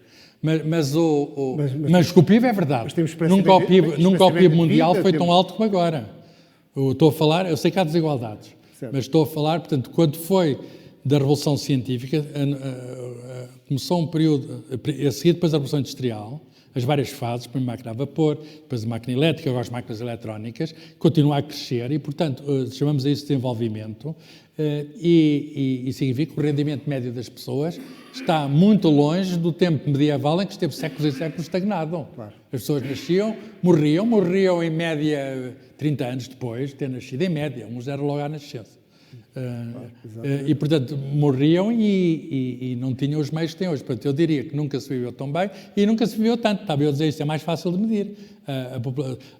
Mas o PIB é verdade. Nunca o PIB mundial foi tão alto como agora. Eu sei que há desigualdades, certo. Mas estou a falar, portanto, quando foi da Revolução Científica, começou um período, a seguir depois da Revolução Industrial, as várias fases, primeiro a máquina a vapor, depois a máquina elétrica, agora as máquinas eletrónicas, continua a crescer e, portanto, chamamos a isso de desenvolvimento e significa que o rendimento médio das pessoas está muito longe do tempo medieval em que esteve séculos e séculos estagnado. Claro. As pessoas nasciam, morriam em média 30 anos depois de ter nascido, em média, uns eram logo à nascença. E, portanto, morriam e não tinham os meios que têm hoje. Portanto, eu diria que nunca se viveu tão bem e nunca se viveu tanto. Estava eu a dizer, isto é mais fácil de medir.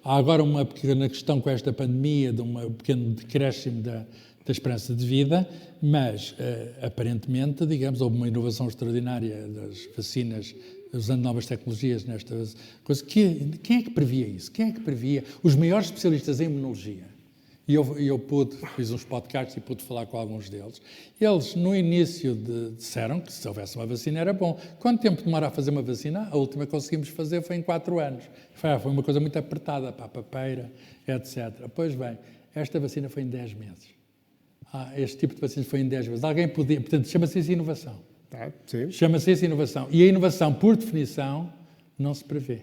Há agora uma pequena questão com esta pandemia, de um pequeno decréscimo da esperança de vida, mas, aparentemente, digamos, houve uma inovação extraordinária das vacinas, usando novas tecnologias nestas coisas. Quem é que previa isso? Quem é que previa? Os maiores especialistas em imunologia. E eu fiz uns podcasts e pude falar com alguns deles. Eles, no início, disseram que se houvesse uma vacina era bom. Quanto tempo demora a fazer uma vacina? A última que conseguimos fazer foi em 4 anos. Foi uma coisa muito apertada para a papeira, etc. Pois bem, esta vacina foi em 10 meses. Este tipo de vacina foi em 10 meses. Alguém podia... Portanto, chama-se isso inovação. Sim. Chama-se isso inovação. E a inovação, por definição, não se prevê.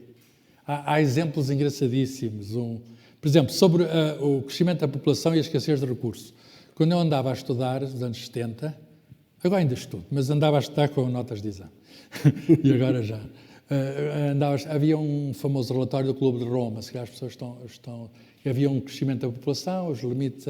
Há exemplos engraçadíssimos. Por exemplo, sobre o crescimento da população e a escassez de recursos. Quando eu andava a estudar, nos anos 70, agora ainda estudo, mas andava a estudar com notas de exame. E agora já. Havia um famoso relatório do Clube de Roma, se calhar as pessoas havia um crescimento da população, os limites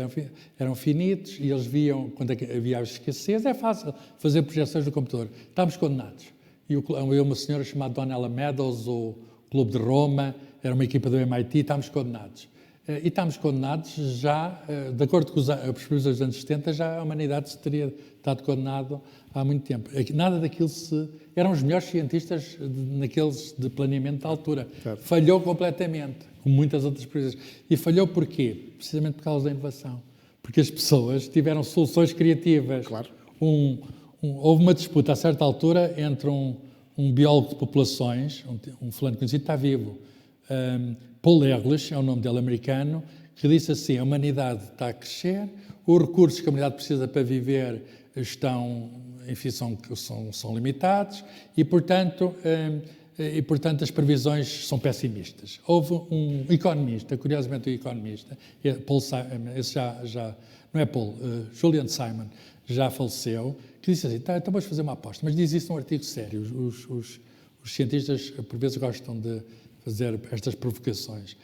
eram finitos e eles viam quando é que havia escassez. É fácil fazer projeções do computador. Estávamos condenados. E uma senhora chamada Donella Meadows, o Clube de Roma, era uma equipa do MIT, estávamos condenados. E estamos condenados já, de acordo com as pesquisas dos anos 70, já a humanidade se teria estado condenado há muito tempo. Nada daquilo eram os melhores cientistas naqueles de planeamento da altura. Certo. Falhou completamente, como muitas outras coisas. E falhou porquê? Precisamente por causa da inovação. Porque as pessoas tiveram soluções criativas. Claro. Houve uma disputa a certa altura entre um biólogo de populações, um fulano conhecido, está vivo, Paul Ehrlich, é o nome dele americano, que disse assim: a humanidade está a crescer, os recursos que a humanidade precisa para viver são limitados e, portanto, as previsões são pessimistas. Houve um economista, curiosamente um economista, Paul Simon, esse já não é Paul, Julian Simon, já faleceu, que disse assim: então vamos fazer uma aposta, mas diz isso num artigo sério. Os cientistas, por vezes, gostam de fazer estas provocações.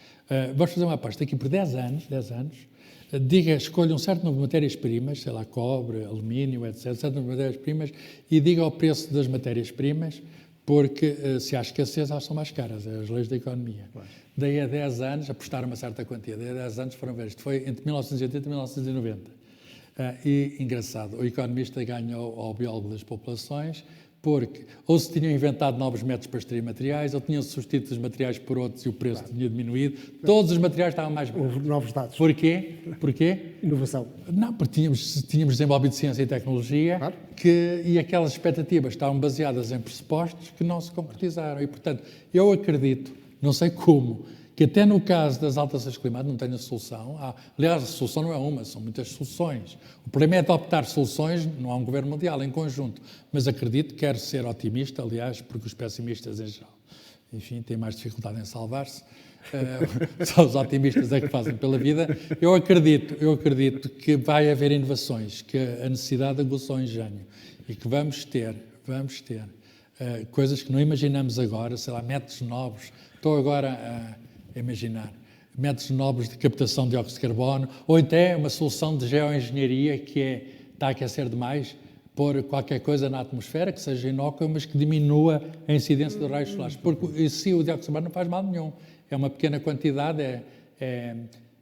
Vamos fazer uma aposta aqui por 10 anos, escolha um certo número de matérias-primas, sei lá, cobre, alumínio, etc., certo número de matérias-primas, e diga o preço das matérias-primas, porque se há escassez, elas são mais caras, é as leis da economia. Claro. Daí a 10 anos, apostaram uma certa quantia, daí a 10 anos foram ver, isto foi entre 1980 e 1990. E, engraçado, o economista ganhou ao biólogo das populações, porque ou se tinham inventado novos métodos para extrair materiais, ou tinham substituído os materiais por outros e o preço tinha diminuído. Todos os materiais estavam mais baratos. Houve novos dados. Porquê? Inovação. Não, porque tínhamos desenvolvido ciência e tecnologia, claro, e aquelas expectativas estavam baseadas em pressupostos que não se concretizaram. E, portanto, eu acredito, não sei como, que até no caso das alterações climáticas não tenha solução. Aliás, a solução não é uma, são muitas soluções. O problema é adoptar soluções, não há um governo mundial em conjunto, mas acredito, quero ser otimista, aliás, porque os pessimistas em geral, enfim, têm mais dificuldade em salvar-se. Só os otimistas é que fazem pela vida. Eu acredito que vai haver inovações, que a necessidade aguçou o engenho e que vamos ter coisas que não imaginamos agora, sei lá, métodos novos. Estou agora a imaginar métodos novos de captação de dióxido de carbono, ou até uma solução de geoengenharia que está a aquecer demais, pôr qualquer coisa na atmosfera que seja inócua, mas que diminua a incidência dos raios solares. Porque se o dióxido de carbono não faz mal nenhum. É uma pequena quantidade,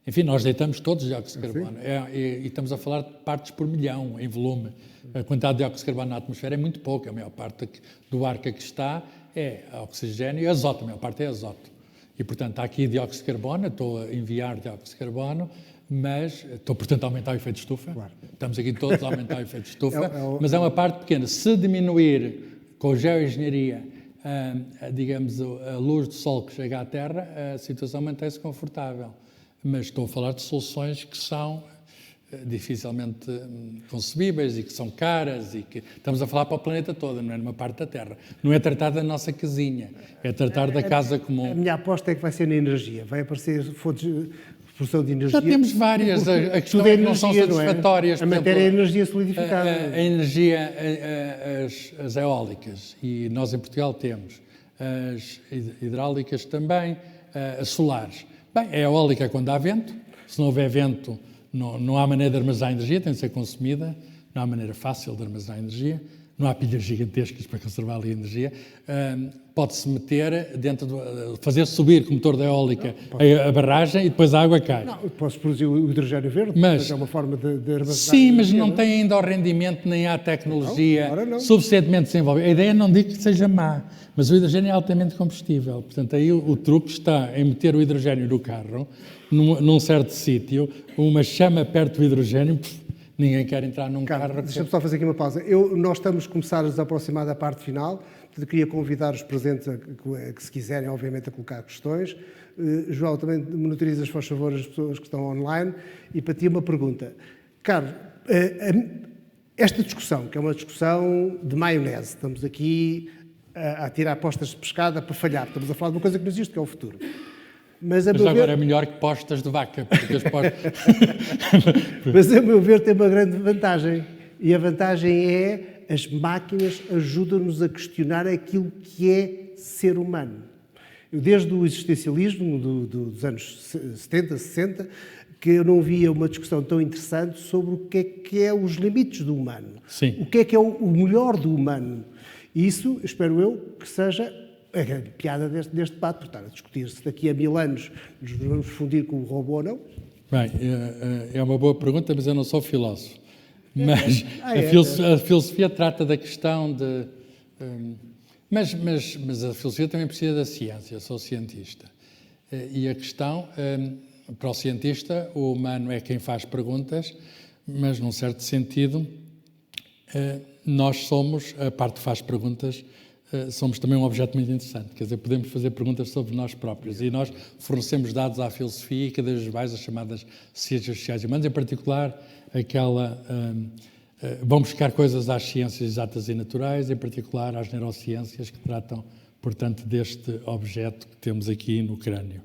enfim, nós deitamos todos dióxido de carbono. E estamos a falar de partes por milhão em volume. A quantidade de dióxido de carbono na atmosfera é muito pouca. A maior parte do ar que aqui está é oxigênio e azoto. A maior parte é azoto. E, portanto, há aqui dióxido de carbono, estou a enviar dióxido de carbono, mas estou, portanto, a aumentar o efeito de estufa. Claro. Estamos aqui todos a aumentar o efeito de estufa, mas é uma parte pequena. Se diminuir com geoengenharia, digamos, a luz do sol que chega à Terra, a situação mantém-se confortável. Mas estou a falar de soluções que são dificilmente concebíveis e que são caras e que estamos a falar para o planeta todo, não é numa parte da Terra. Não é tratar da nossa casinha, é tratar da casa comum. A minha aposta é que vai ser na energia, vai aparecer fontes de produção de energia. Já temos várias, a questão é que não são satisfatórias. A matéria é a energia solidificada. A energia, as eólicas, e nós em Portugal temos, as hidráulicas também, as solares. Bem, a eólica é quando há vento, se não houver vento não há maneira de armazenar energia, tem de ser consumida, não há maneira fácil de armazenar energia, não há pilhas gigantescas para conservar ali a energia. Pode-se meter fazer subir com o motor da eólica a barragem e depois a água cai. Não, posso produzir o hidrogênio verde, mas é uma forma de armazenar sim, energia, mas não tem ainda o rendimento nem há tecnologia não. suficientemente desenvolvida. A ideia não digo que seja má, mas o hidrogênio é altamente combustível. Portanto, aí o truque está em meter o hidrogênio no carro, num certo sítio, uma chama perto do hidrogênio, ninguém quer entrar num carro. Deixa-me só fazer aqui uma pausa. Nós estamos a começar a nos aproximar da parte final. Portanto, queria convidar os presentes que se quiserem, obviamente, a colocar questões. João, também monitorizas, por favor, as pessoas que estão online. E para ti uma pergunta. Carlos, esta discussão, que é uma discussão de maionese, estamos aqui a tirar postas de pescada para falhar. Estamos a falar de uma coisa que não existe, que é o futuro. Mas agora é melhor que postas de vaca. Porque Mas, a meu ver, tem uma grande vantagem. E a vantagem é as máquinas ajudam-nos a questionar aquilo que é ser humano. Eu, desde o existencialismo dos anos 70, 60, que eu não via uma discussão tão interessante sobre o que é os limites do humano. Sim. O que é o melhor do humano. E isso, espero eu, que seja a grande piada deste debate, por estar a discutir se daqui a 1000 anos nos vamos fundir com o robô ou não. Bem, é uma boa pergunta, mas eu não sou filósofo. Mas a filosofia trata da questão de... Mas a filosofia também precisa da ciência, eu sou cientista. E a questão, para o cientista, o humano é quem faz perguntas, mas num certo sentido, nós somos, a parte que faz perguntas, somos também um objeto muito interessante. Quer dizer, podemos fazer perguntas sobre nós próprios e nós fornecemos dados à filosofia e cada vez mais as chamadas ciências sociais e humanas, em particular aquela... vão buscar coisas às ciências exatas e naturais, em particular às neurociências que tratam, portanto, deste objeto que temos aqui no crânio.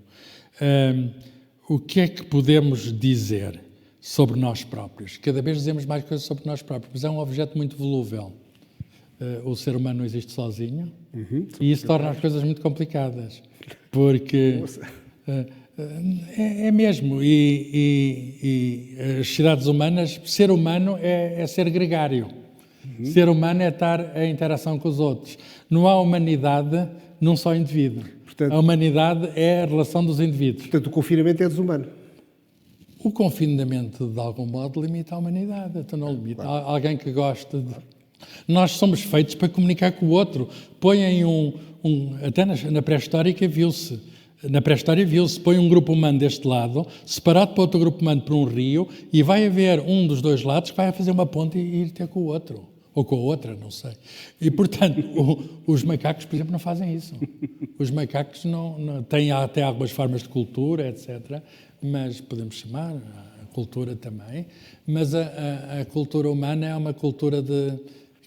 O que é que podemos dizer sobre nós próprios? Cada vez dizemos mais coisas sobre nós próprios, mas é um objeto muito volúvel. O ser humano não existe sozinho e isso torna as coisas muito complicadas, porque é mesmo, e as sociedades humanas, ser humano é ser gregário, ser humano é estar em interação com os outros. Não há humanidade num só indivíduo, portanto, a humanidade é a relação dos indivíduos. Portanto, o confinamento é desumano. O confinamento, de algum modo, limita a humanidade, então não limita. Claro. Alguém que gosta de... Nós somos feitos para comunicar com o outro. Põem até na pré-histórica viu-se. Na pré-história viu-se, põe um grupo humano deste lado, separado para outro grupo humano por um rio, e vai haver um dos dois lados que vai fazer uma ponte e ir ter com o outro. ou com a outra, não sei. E, portanto, os macacos, por exemplo, não fazem isso. Os macacos não têm até algumas formas de cultura, etc., mas podemos chamar a cultura também, mas a cultura humana é uma cultura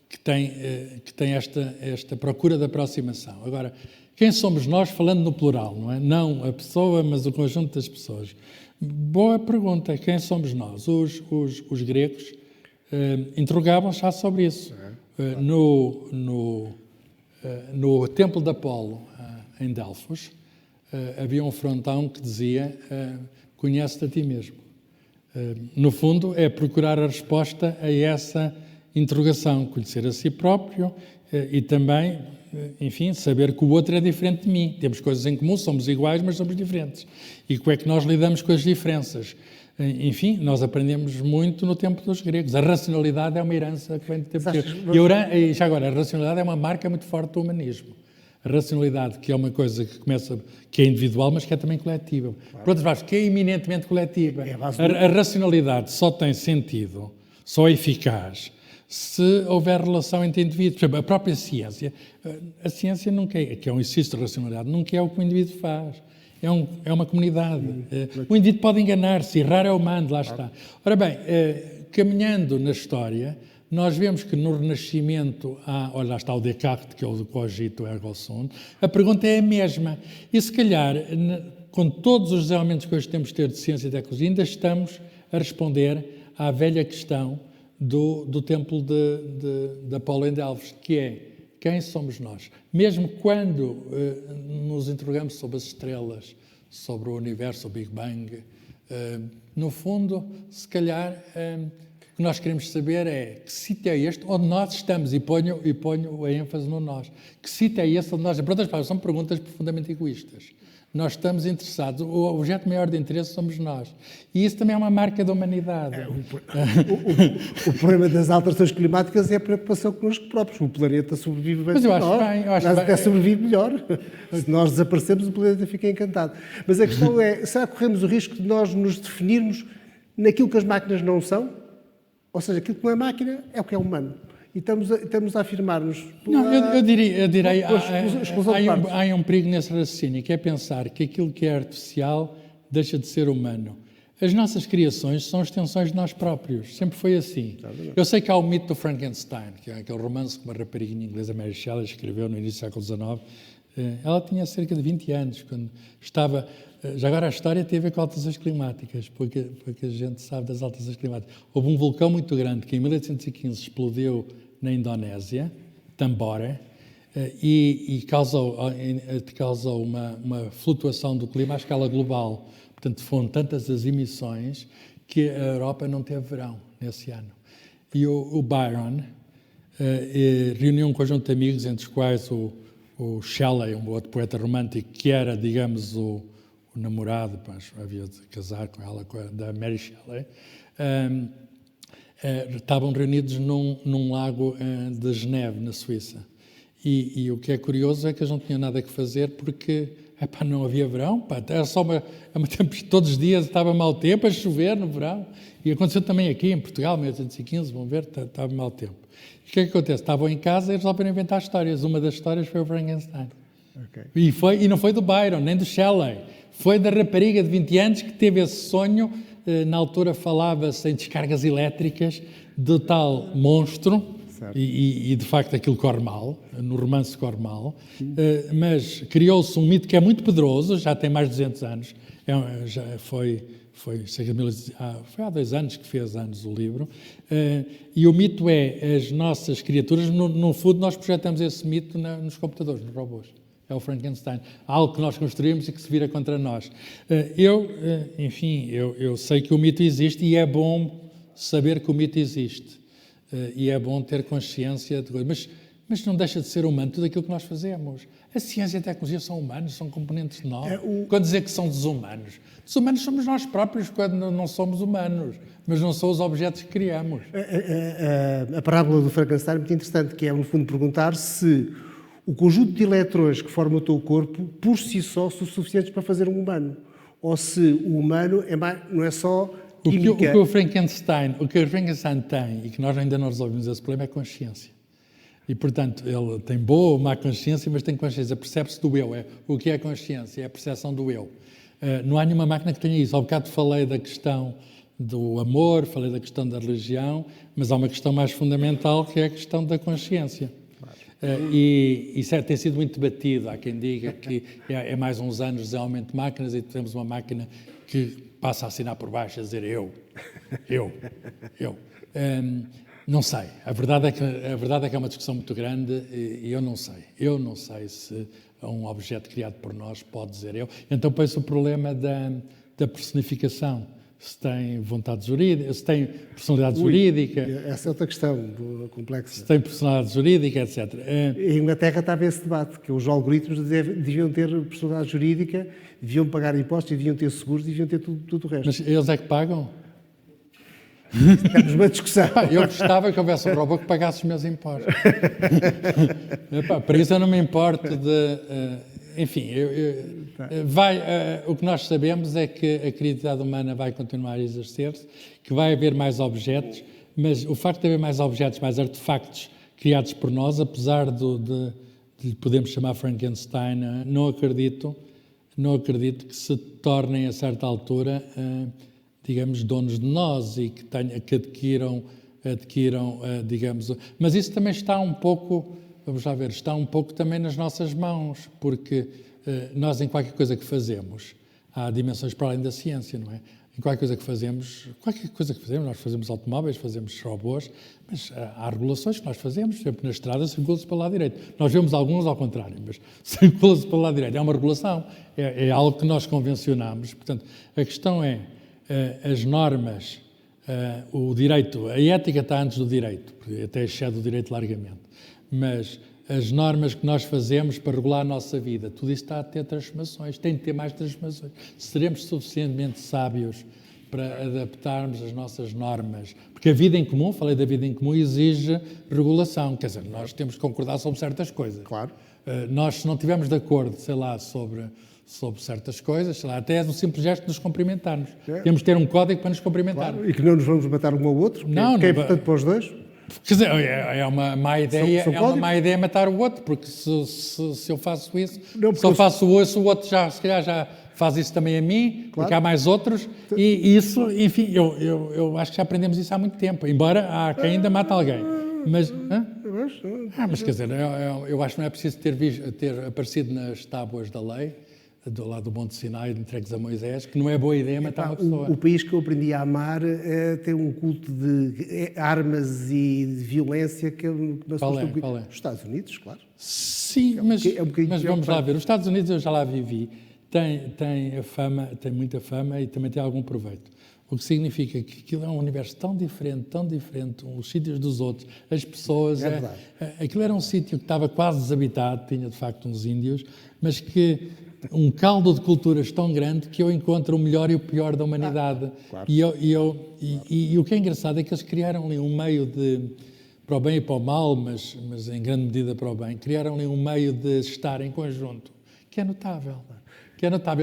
que tem esta procura de aproximação. Agora, quem somos nós, falando no plural, não é? Não a pessoa, mas o conjunto das pessoas. Boa pergunta, quem somos nós? Os gregos interrogavam-se já sobre isso. No templo de Apolo, em Delfos, havia um frontão que dizia conhece-te a ti mesmo. No fundo, é procurar a resposta a essa interrogação, conhecer a si próprio e também, enfim, saber que o outro é diferente de mim. Temos coisas em comum, somos iguais, mas somos diferentes. E como é que nós lidamos com as diferenças? Enfim, nós aprendemos muito no tempo dos gregos. A racionalidade é uma herança que vem do tempo grego. E já agora, a racionalidade é uma marca muito forte do humanismo. A racionalidade, que é uma coisa que é individual, mas que é também coletiva. Claro. Por outras palavras, que é eminentemente coletiva. A racionalidade só tem sentido, só é eficaz, se houver relação entre indivíduos. Por exemplo, a própria ciência. A ciência nunca é, que é um exercício de racionalidade, nunca é o que o indivíduo faz. É uma comunidade. O indivíduo pode enganar-se, errar é humano, lá está. Ora bem, caminhando na história, nós vemos que no Renascimento olha, lá está o Descartes, que é o do cogito ergo sum, a pergunta é a mesma. E se calhar, com todos os elementos que hoje temos de ter de ciência e tecnologia, ainda estamos a responder à velha questão do templo de Apolo em Delfos, que é quem somos nós? Mesmo quando nos interrogamos sobre as estrelas, sobre o universo, o Big Bang, no fundo, se calhar, o que nós queremos saber é que sítio é este onde nós estamos, e ponho a ênfase no nós. Que sítio é este onde nós... Por outras palavras, são perguntas profundamente egoístas. Nós estamos interessados, o objeto maior de interesse somos nós. E isso também é uma marca da humanidade. O problema das alterações climáticas é a preocupação connosco próprios. O planeta sobrevive bem. Mas eu acho bem. Nós até sobrevive melhor. Se nós desaparecemos, o planeta fica encantado. Mas a questão é, será que corremos o risco de nós nos definirmos naquilo que as máquinas não são? Ou seja, aquilo que não é máquina é o que é humano. E estamos a afirmar-nos... Não, eu direi há um perigo nesse raciocínio, que é pensar que aquilo que é artificial deixa de ser humano. As nossas criações são extensões de nós próprios. Sempre foi assim. Eu sei que há o mito do Frankenstein, que é aquele romance que uma rapariguinha inglesa, Mary Shelley, escreveu no início do século XIX. Ela tinha cerca de 20 anos, quando estava... Já agora a história tem a ver com alterações climáticas, porque a gente sabe das alterações climáticas. Houve um vulcão muito grande que em 1815 explodiu na Indonésia, Tambora, e causou uma flutuação do clima à escala global. Portanto, foram tantas as emissões que a Europa não teve verão nesse ano. E o Byron reuniu um conjunto de amigos, entre os quais o Shelley, um outro poeta romântico, que era, digamos, o namorado, havia de casar com ela, da Mary Shelley, estavam reunidos num lago de Geneve, na Suíça. E o que é curioso é que eles não tinham nada que fazer porque não havia verão, era só todos os dias estava mau tempo, a chover no verão. E aconteceu também aqui em Portugal, em 1815, vão ver, estava mau tempo. E o que é que acontece? Estavam em casa e resolveram inventar histórias. Uma das histórias foi o Frankenstein. Okay. E não foi do Byron, nem do Shelley. Foi da rapariga de 20 anos que teve esse sonho. Na altura falava-se em descargas elétricas do tal monstro, e de facto aquilo corre mal, no romance corre mal, mas criou-se um mito que é muito poderoso, já tem mais de 200 anos, já foi há 2 anos que fez anos o livro, e o mito é as nossas criaturas, no fundo nós projetamos esse mito nos computadores, nos robôs. É o Frankenstein. Algo que nós construímos e que se vira contra nós. Eu sei que o mito existe e é bom saber que o mito existe. E é bom ter consciência de coisas. Mas não deixa de ser humano tudo aquilo que nós fazemos. A ciência e a tecnologia são humanos, são componentes de nós. Quando dizer que são desumanos. Desumanos somos nós próprios quando não somos humanos, mas não são os objetos que criamos. A parábola do Frankenstein é muito interessante, que é, no fundo, perguntar se o conjunto de eletrões que forma o teu corpo, por si só, são suficientes para fazer um humano. Ou se o humano não é só química... O que o Frankenstein tem, e que nós ainda não resolvemos esse problema, é consciência. E, portanto, ele tem boa ou má consciência, mas tem consciência, percebe-se do eu. O que é a consciência? É a percepção do eu. Não há nenhuma máquina que tenha isso. Ao bocado falei da questão do amor, falei da questão da religião, mas há uma questão mais fundamental, que é a questão da consciência. E isso tem sido muito debatido. Há quem diga que é mais uns anos de desenvolvimento de máquinas e temos uma máquina que passa a assinar por baixo, a dizer eu. Não sei. A verdade é que é uma discussão muito grande e eu não sei. Eu não sei se um objeto criado por nós pode dizer eu. Então, penso o problema da personificação. Se tem vontade jurídica, se tem personalidade jurídica... Essa é outra questão complexa. Se tem personalidade jurídica, etc. Em Inglaterra estava esse debate, que os algoritmos deviam ter personalidade jurídica, deviam pagar impostos, deviam ter seguros, deviam ter tudo o resto. Mas eles é que pagam? Temos uma discussão. Eu gostava que houvesse um robô que pagasse os meus impostos. Por isso eu não me importo de... Enfim, o que nós sabemos é que a criatividade humana vai continuar a exercer-se, que vai haver mais objetos, mas o facto de haver mais objetos, mais artefactos criados por nós, apesar de lhe podemos chamar Frankenstein, não acredito que se tornem a certa altura, digamos, donos de nós e que adquiram, digamos... Mas isso também está um pouco... Vamos lá ver, está um pouco também nas nossas mãos, porque nós em qualquer coisa que fazemos, há dimensões para além da ciência, não é? Em qualquer coisa que fazemos, nós fazemos automóveis, fazemos robôs, mas há regulações que nós fazemos, sempre na estrada circula-se para o lado direito. Nós vemos alguns ao contrário, mas circula-se para o lado direito. É uma regulação, é algo que nós convencionamos. Portanto, a questão é, as normas, o direito, a ética está antes do direito, porque até excede o direito largamente. Mas as normas que nós fazemos para regular a nossa vida, tudo isso está a ter transformações, tem de ter mais transformações. Seremos suficientemente sábios para adaptarmos as nossas normas? Porque a vida em comum, falei da vida em comum, exige regulação. Quer dizer, nós temos que concordar sobre certas coisas. Claro. Nós, se não estivermos de acordo, sei lá, sobre certas coisas, sei lá, até é um simples gesto de nos cumprimentarmos. Temos de ter um código para nos cumprimentarmos. Claro. E que não nos vamos matar um ao outro, que é importante para os dois. Quer dizer, é uma má ideia, uma má ideia matar o outro, porque se eu faço isso, se eu faço isso, o outro se calhar já faz isso também a mim, claro. Porque há mais outros, e isso, enfim, eu acho que já aprendemos isso há muito tempo, embora há quem ainda mata alguém. Mas quer dizer, eu acho que não é preciso ter aparecido nas tábuas da lei, do lado do Monte Sinai, entregues a Moisés, que não é boa ideia matar uma pessoa. O país que eu aprendi a amar tem um culto de armas e de violência que me assusta um bocadinho. Os Estados Unidos, claro. Sim, mas vamos lá ver. Os Estados Unidos eu já lá vivi, tem muita fama e também tem algum proveito. O que significa que aquilo é um universo tão diferente, os sítios dos outros, as pessoas... É verdade. Aquilo era um sítio que estava quase desabitado, tinha de facto uns índios, mas que... um caldo de culturas tão grande que eu encontro o melhor e o pior da humanidade. Claro. E o que é engraçado é que eles criaram ali um meio para o bem e para o mal, mas em grande medida para o bem, criaram ali um meio de estar em conjunto, que é notável.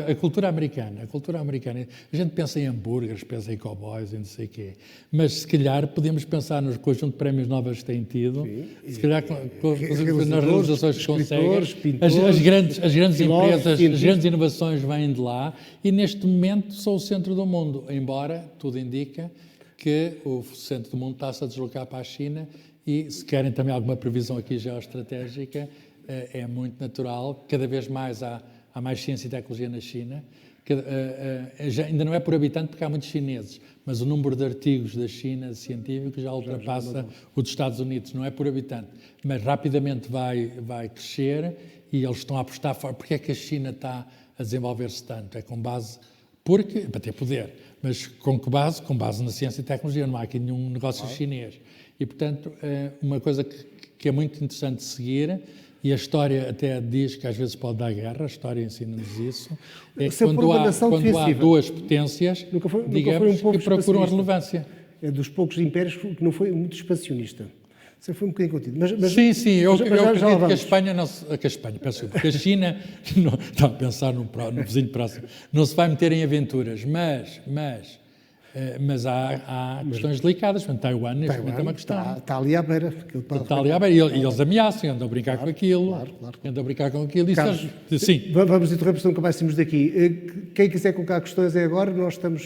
A cultura americana, a gente pensa em hambúrgueres, pensa em cowboys e não sei o quê, mas se calhar podemos pensar nos conjunto de prémios nobres que têm tido, se calhar nas realizações que conseguem, as grandes empresas, as grandes inovações vêm de lá e neste momento são o centro do mundo, embora tudo indica que o centro do mundo está-se a deslocar para a China e se querem também alguma previsão aqui geoestratégica, é muito natural, cada vez mais há mais ciência e tecnologia na China, ainda não é por habitante porque há muitos chineses, mas o número de artigos da China científicos já ultrapassa o dos Estados Unidos, não é por habitante, mas rapidamente vai crescer e eles estão a apostar forte. Porque é que a China está a desenvolver-se tanto? É com base, para ter poder, mas com base na ciência e tecnologia, não há aqui nenhum negócio chinês. E, portanto, uma coisa que é muito interessante de seguir. E a história até diz que às vezes pode dar guerra, a história ensina-nos isso. É quando há duas potências, digamos, que procuram a relevância. É dos poucos impérios que não foi muito expansionista. Você foi um bocadinho contido. Sim, eu acredito que a China, está a pensar no vizinho próximo, não se vai meter em aventuras, mas Mas há questões delicadas. Portanto, Taiwan, neste momento, é uma questão. Está ali à beira. Está ali à beira. E eles ameaçam, andam a brincar com aquilo. Claro. Andam a brincar com aquilo. E Carlos, sim. Vamos interromper, senão nunca mais saímos daqui. Quem quiser colocar questões é agora. Nós estamos...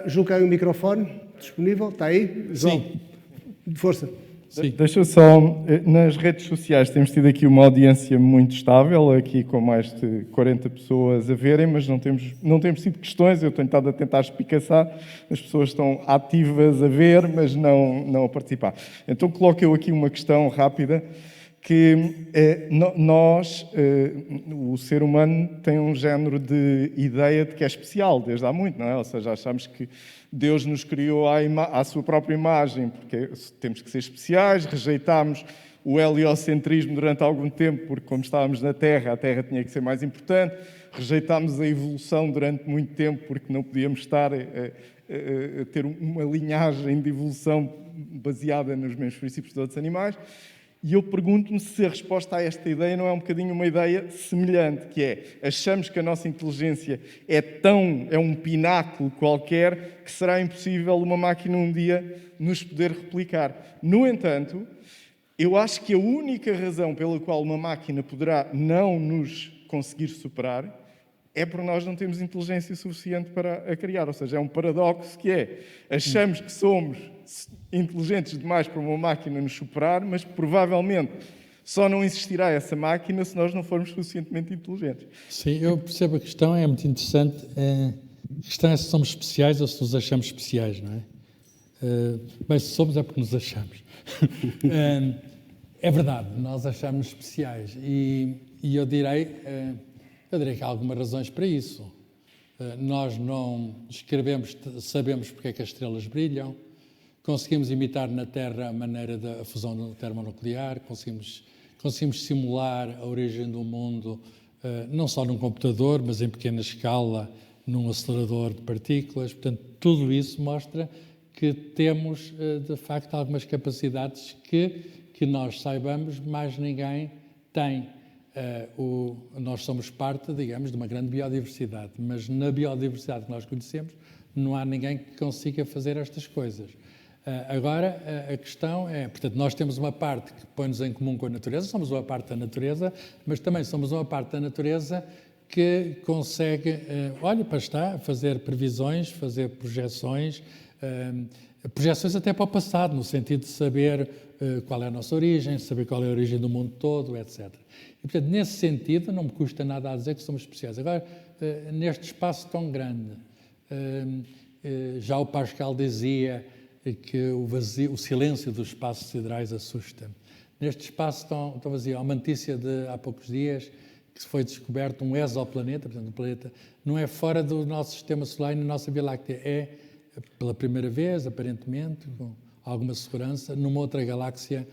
julgo que há um microfone disponível. Está aí? João, Sim. Força. Sim. Deixa eu só, nas redes sociais temos tido aqui uma audiência muito estável, aqui com mais de 40 pessoas a verem, mas não temos tido questões, eu tenho estado a tentar espicaçar, as pessoas estão ativas a ver, mas não a participar. Então coloco eu aqui uma questão rápida, que nós, o ser humano tem um género de ideia de que é especial, desde há muito, não é? Ou seja, achamos que Deus nos criou à sua própria imagem, porque temos que ser especiais, rejeitámos o heliocentrismo durante algum tempo, porque como estávamos na Terra, a Terra tinha que ser mais importante, rejeitámos a evolução durante muito tempo, porque não podíamos estar a ter uma linhagem de evolução baseada nos mesmos princípios de outros animais. E eu pergunto-me se a resposta a esta ideia não é um bocadinho uma ideia semelhante, que é, achamos que a nossa inteligência é um pináculo qualquer que será impossível uma máquina um dia nos poder replicar. No entanto, eu acho que a única razão pela qual uma máquina poderá não nos conseguir superar é por nós não termos inteligência suficiente para a criar. Ou seja, é um paradoxo que é, achamos que somos inteligentes demais para uma máquina nos superar, mas provavelmente só não existirá essa máquina se nós não formos suficientemente inteligentes. Sim, eu percebo a questão, é muito interessante. A questão é se somos especiais ou se nos achamos especiais, não é? Bem, se somos é porque nos achamos. É verdade, nós achamos especiais e eu direi que há algumas razões para isso. Nós não escrevemos, sabemos porque é que as estrelas brilham, conseguimos imitar na Terra a maneira da fusão termonuclear, conseguimos simular a origem do mundo, não só num computador, mas em pequena escala, num acelerador de partículas. Portanto, tudo isso mostra que temos, de facto, algumas capacidades que nós saibamos, mais ninguém tem. Nós somos parte, digamos, de uma grande biodiversidade, mas na biodiversidade que nós conhecemos não há ninguém que consiga fazer estas coisas. Agora, a questão é, portanto, nós temos uma parte que põe-nos em comum com a natureza, somos uma parte da natureza, mas também somos uma parte da natureza que consegue, fazer previsões, fazer projeções até para o passado, no sentido de saber qual é a nossa origem, saber qual é a origem do mundo todo, etc. E, portanto, nesse sentido, não me custa nada a dizer que somos especiais. Agora, neste espaço tão grande, já o Pascal dizia que o silêncio dos espaços siderais assusta-me. Neste espaço tão vazio, há uma notícia de há poucos dias que foi descoberto um exoplaneta, portanto, um planeta não é fora do nosso sistema solar e na nossa Via Láctea, é pela primeira vez, aparentemente, com alguma segurança, numa outra galáxia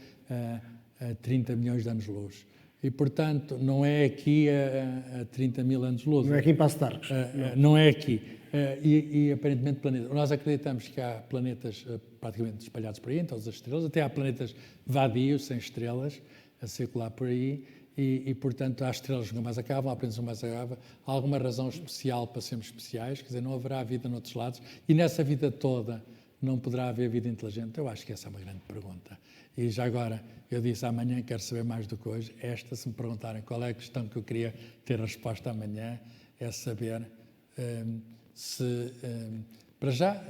a 30 milhões de anos-luz. E, portanto, não é aqui a 30 mil anos-luz. Não é aqui em Passo de Arcos. Não é aqui. E aparentemente planetas. Nós acreditamos que há planetas praticamente espalhados por aí, em todas as estrelas, até há planetas vadios, sem estrelas, a circular por aí, e portanto, há estrelas que nunca mais acabam, há planetas que nunca mais acabam. Há alguma razão especial para sermos especiais? Quer dizer, não haverá vida noutros lados? E nessa vida toda não poderá haver vida inteligente? Eu acho que essa é uma grande pergunta. E já agora, eu disse amanhã, quero saber mais do que hoje. Se me perguntarem qual é a questão que eu queria ter a resposta amanhã, é saber para já,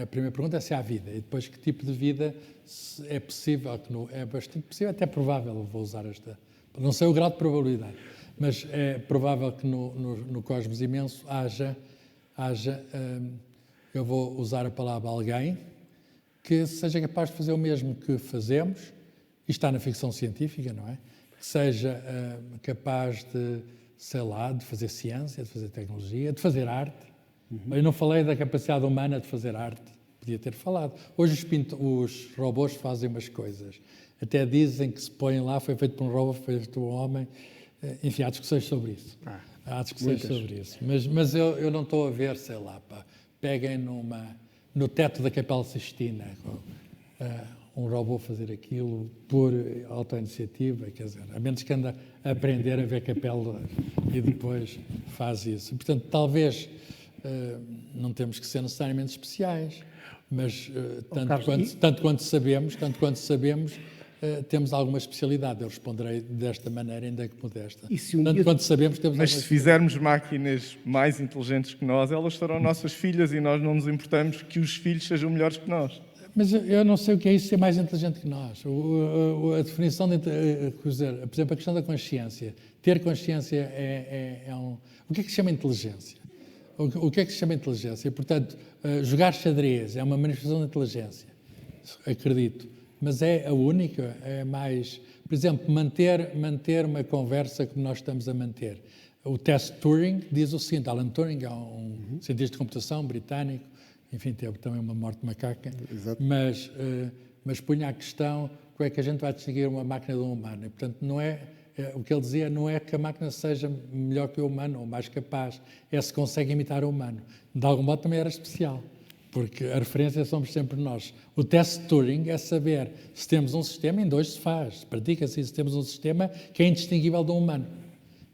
a primeira pergunta é se há vida, e depois que tipo de vida é possível, é bastante possível, até provável, vou usar esta, não sei o grau de probabilidade, mas é provável que no cosmos imenso haja eu vou usar a palavra alguém, que seja capaz de fazer o mesmo que fazemos, e está na ficção científica, não é? Que seja capaz de, sei lá, de fazer ciência, de fazer tecnologia, de fazer arte. Eu não falei da capacidade humana de fazer arte, podia ter falado. Hoje os robôs fazem umas coisas. Até dizem que se põem lá, foi feito por um robô, foi feito por um homem. Enfim, há discussões sobre isso. Há discussões sobre isso. Mas eu não estou a ver, sei lá, peguem no teto da Capela Sistina, um robô fazer aquilo por autoiniciativa, quer dizer, a menos que anda a aprender a ver capela e depois faz isso. Portanto, talvez não temos que ser necessariamente especiais, mas Carlos, tanto quanto sabemos, temos alguma especialidade. Eu responderei desta maneira, ainda que modesta. E se um Tanto dia- quanto sabemos, temos Mas alguma se fizermos máquinas mais inteligentes que nós, elas serão nossas filhas e nós não nos importamos que os filhos sejam melhores que nós. Mas eu não sei o que é isso ser mais inteligente que nós. A definição de, quer dizer, por exemplo, a questão da consciência. Ter consciência é um... O que é que se chama inteligência? O que é que se chama inteligência? Portanto, jogar xadrez é uma manifestação de inteligência, acredito. Mas é a única, é mais... Por exemplo, manter uma conversa como nós estamos a manter. O teste Turing diz o seguinte, Alan Turing é um cientista de computação britânico, enfim, teve também uma morte macaca, mas punha a questão como é que a gente vai distinguir uma máquina de um humano. E, portanto, não é, o que ele dizia não é que a máquina seja melhor que o humano ou mais capaz, é se consegue imitar o humano. De algum modo também era especial, porque a referência somos sempre nós. O teste de Turing é saber se temos um sistema, em dois se faz, pratica-se, se temos um sistema que é indistinguível de um humano.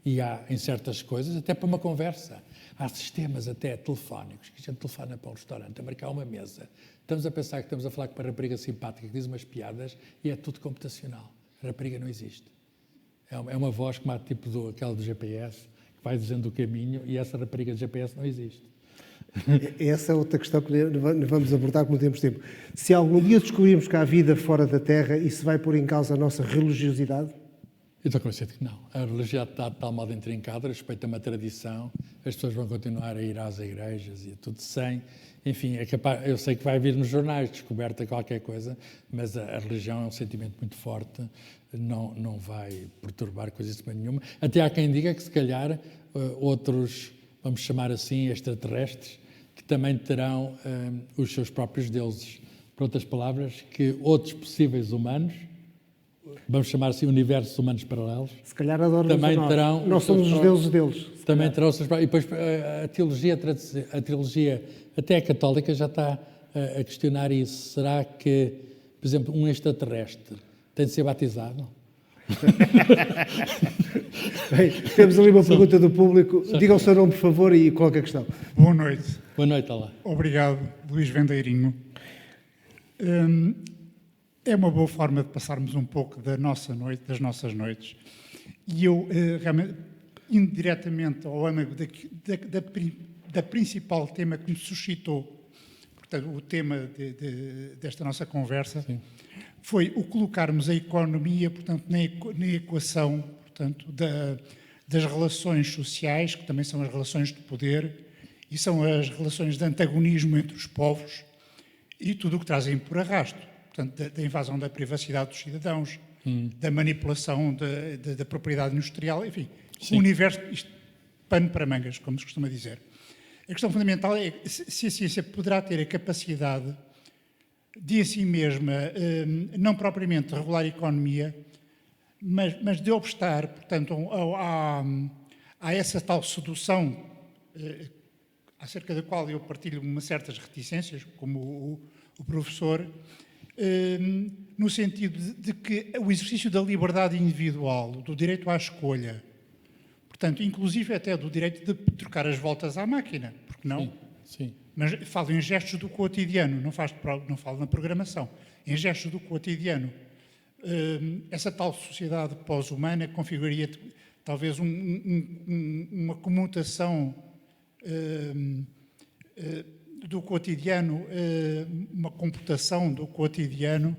E há, em certas coisas, até para uma conversa, há sistemas até telefónicos, que a gente telefona para um restaurante, a marcar uma mesa. Estamos a pensar que estamos a falar com uma rapariga simpática que diz umas piadas e é tudo computacional. A rapariga não existe. É uma voz como a tipo aquela do GPS, que vai dizendo o caminho, e essa rapariga do GPS não existe. Essa é outra questão que vamos abordar, como temos tempo. Se algum dia descobrirmos que há vida fora da Terra, isso vai pôr em causa a nossa religiosidade? Eu estou convencido que não. A religiosidade está de tal modo intrincada, respeita uma tradição, as pessoas vão continuar a ir às igrejas e tudo sem. Enfim, é capaz, eu sei que vai vir nos jornais descoberta qualquer coisa, mas a religião é um sentimento muito forte, não vai perturbar coisíssima nenhuma. Até há quem diga que, se calhar, outros, vamos chamar assim, extraterrestres, que também terão os seus próprios deuses. Por outras palavras, que outros possíveis humanos, vamos chamar assim, universos humanos paralelos, Se calhar adoram-nos também a nós. terão Nós somos os deuses deles. também terão os seus próprios. E depois a teologia, até a católica, já está a questionar isso. Será que, por exemplo, um extraterrestre tem de ser batizado? Bem, temos ali uma pergunta do público. Diga o seu nome, por favor, e coloque a questão. Boa noite. Boa noite, olá. Obrigado, Luís Vendeirinho. É uma boa forma de passarmos um pouco da nossa noite, das nossas noites. E eu, realmente, indiretamente ao âmago da principal tema que me suscitou, portanto, o tema desta nossa conversa, sim, foi o colocarmos a economia, portanto, na equação, portanto, das relações sociais, que também são as relações de poder, e são as relações de antagonismo entre os povos, e tudo o que trazem por arrasto, portanto, da invasão da privacidade dos cidadãos, da manipulação da propriedade industrial, enfim, o universo, isto, pano para mangas, como se costuma dizer. A questão fundamental é se a ciência poderá ter a capacidade de, assim mesma, não propriamente regular a economia, mas de obstar, portanto, a essa tal sedução, acerca da qual eu partilho umas certas reticências, como o professor, no sentido de que o exercício da liberdade individual, do direito à escolha, portanto, inclusive até do direito de trocar as voltas à máquina, porque não? Sim. Mas falo em gestos do cotidiano, não falo na programação, em gestos do cotidiano. Essa tal sociedade pós-humana configuraria talvez uma comutação do cotidiano, uma computação do cotidiano,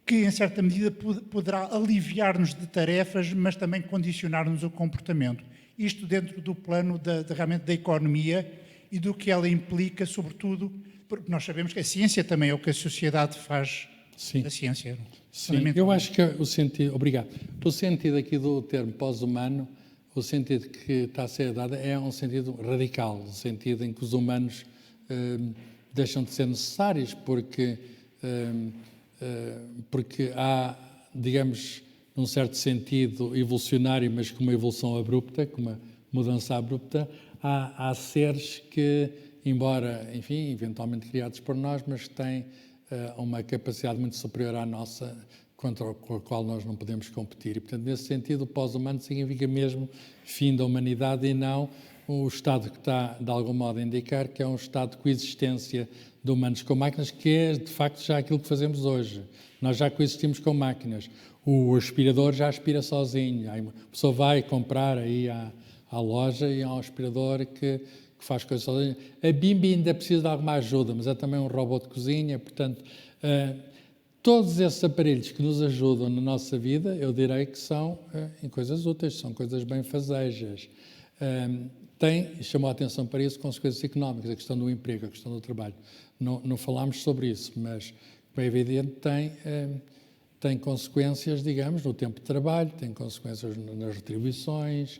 que em certa medida poderá aliviar-nos de tarefas, mas também condicionar-nos o comportamento. Isto dentro do plano realmente da economia e do que ela implica, sobretudo, porque nós sabemos que a ciência também é o que a sociedade faz. Sim. Da ciência. Sim, eu acho que o sentido... Obrigado. O sentido aqui do termo pós-humano, o sentido que está a ser dado é um sentido radical, no sentido em que os humanos deixam de ser necessários, porque há, digamos, num certo sentido evolucionário, mas com uma evolução abrupta, com uma mudança abrupta, há seres que, embora, enfim, eventualmente criados por nós, mas que têm uma capacidade muito superior à nossa, com a qual nós não podemos competir. E, portanto, nesse sentido, o pós-humano significa mesmo fim da humanidade e não o estado que está, de algum modo, a indicar que é um estado de coexistência de humanos com máquinas, que é, de facto, já aquilo que fazemos hoje. Nós já coexistimos com máquinas. O aspirador já aspira sozinho. A pessoa vai comprar aí à loja e há um aspirador que faz coisas sozinho. A Bimbi ainda precisa de alguma ajuda, mas é também um robô de cozinha, portanto... todos esses aparelhos que nos ajudam na nossa vida, eu direi que são em coisas úteis, são coisas benfazejas. Chamou a atenção para isso consequências económicas, a questão do emprego, a questão do trabalho. Não falámos sobre isso, mas, como é evidente, tem consequências, digamos, no tempo de trabalho, tem consequências nas retribuições.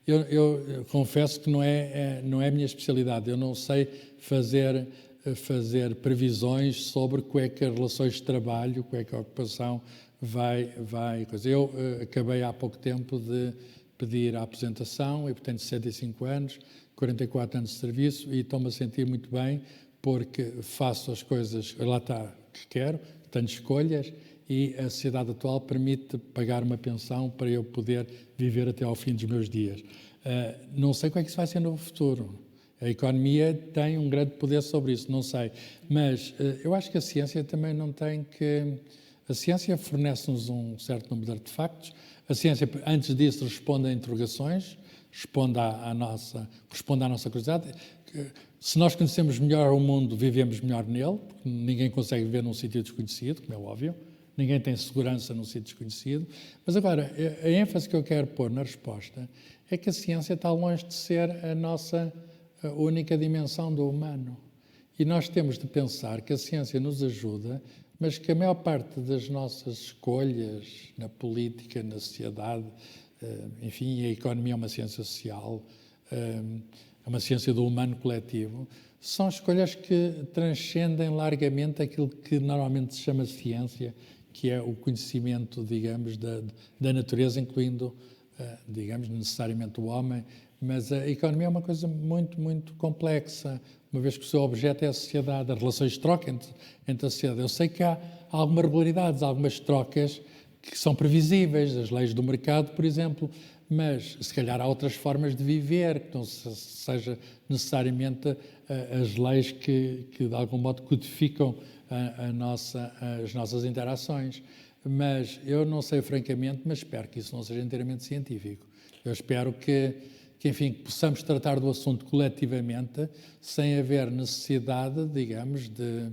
Eu confesso que não é a minha especialidade, eu não sei fazer previsões sobre como é que as relações de trabalho, como é que a ocupação vai. Eu acabei há pouco tempo de pedir a aposentação e, portanto, 65 anos, 44 anos de serviço e estou-me a sentir muito bem porque faço as coisas, lá está, que quero, tenho escolhas e a sociedade atual permite pagar uma pensão para eu poder viver até ao fim dos meus dias. Não sei como é que isso vai ser no futuro. A economia tem um grande poder sobre isso, não sei. Mas eu acho que a ciência também não tem que... A ciência fornece-nos um certo número de artefactos. A ciência, antes disso, responde a interrogações, responde à nossa curiosidade. Se nós conhecemos melhor o mundo, vivemos melhor nele, porque ninguém consegue viver num sítio desconhecido, como é óbvio. Ninguém tem segurança num sítio desconhecido. Mas agora, a ênfase que eu quero pôr na resposta é que a ciência está longe de ser a nossa... a única dimensão do humano. E nós temos de pensar que a ciência nos ajuda, mas que a maior parte das nossas escolhas na política, na sociedade, enfim, a economia é uma ciência social, é uma ciência do humano coletivo, são escolhas que transcendem largamente aquilo que normalmente se chama ciência, que é o conhecimento, digamos, da natureza, incluindo, digamos, necessariamente o homem. Mas a economia é uma coisa muito, muito complexa, uma vez que o seu objeto é a sociedade, as relações de troca entre a sociedade. Eu sei que há algumas regularidades, algumas trocas que são previsíveis, as leis do mercado, por exemplo, mas se calhar há outras formas de viver, que não seja necessariamente as leis que de algum modo codificam as nossas interações. Mas eu não sei francamente, mas espero que isso não seja inteiramente científico. Eu espero que enfim, possamos tratar do assunto coletivamente, sem haver necessidade, digamos, de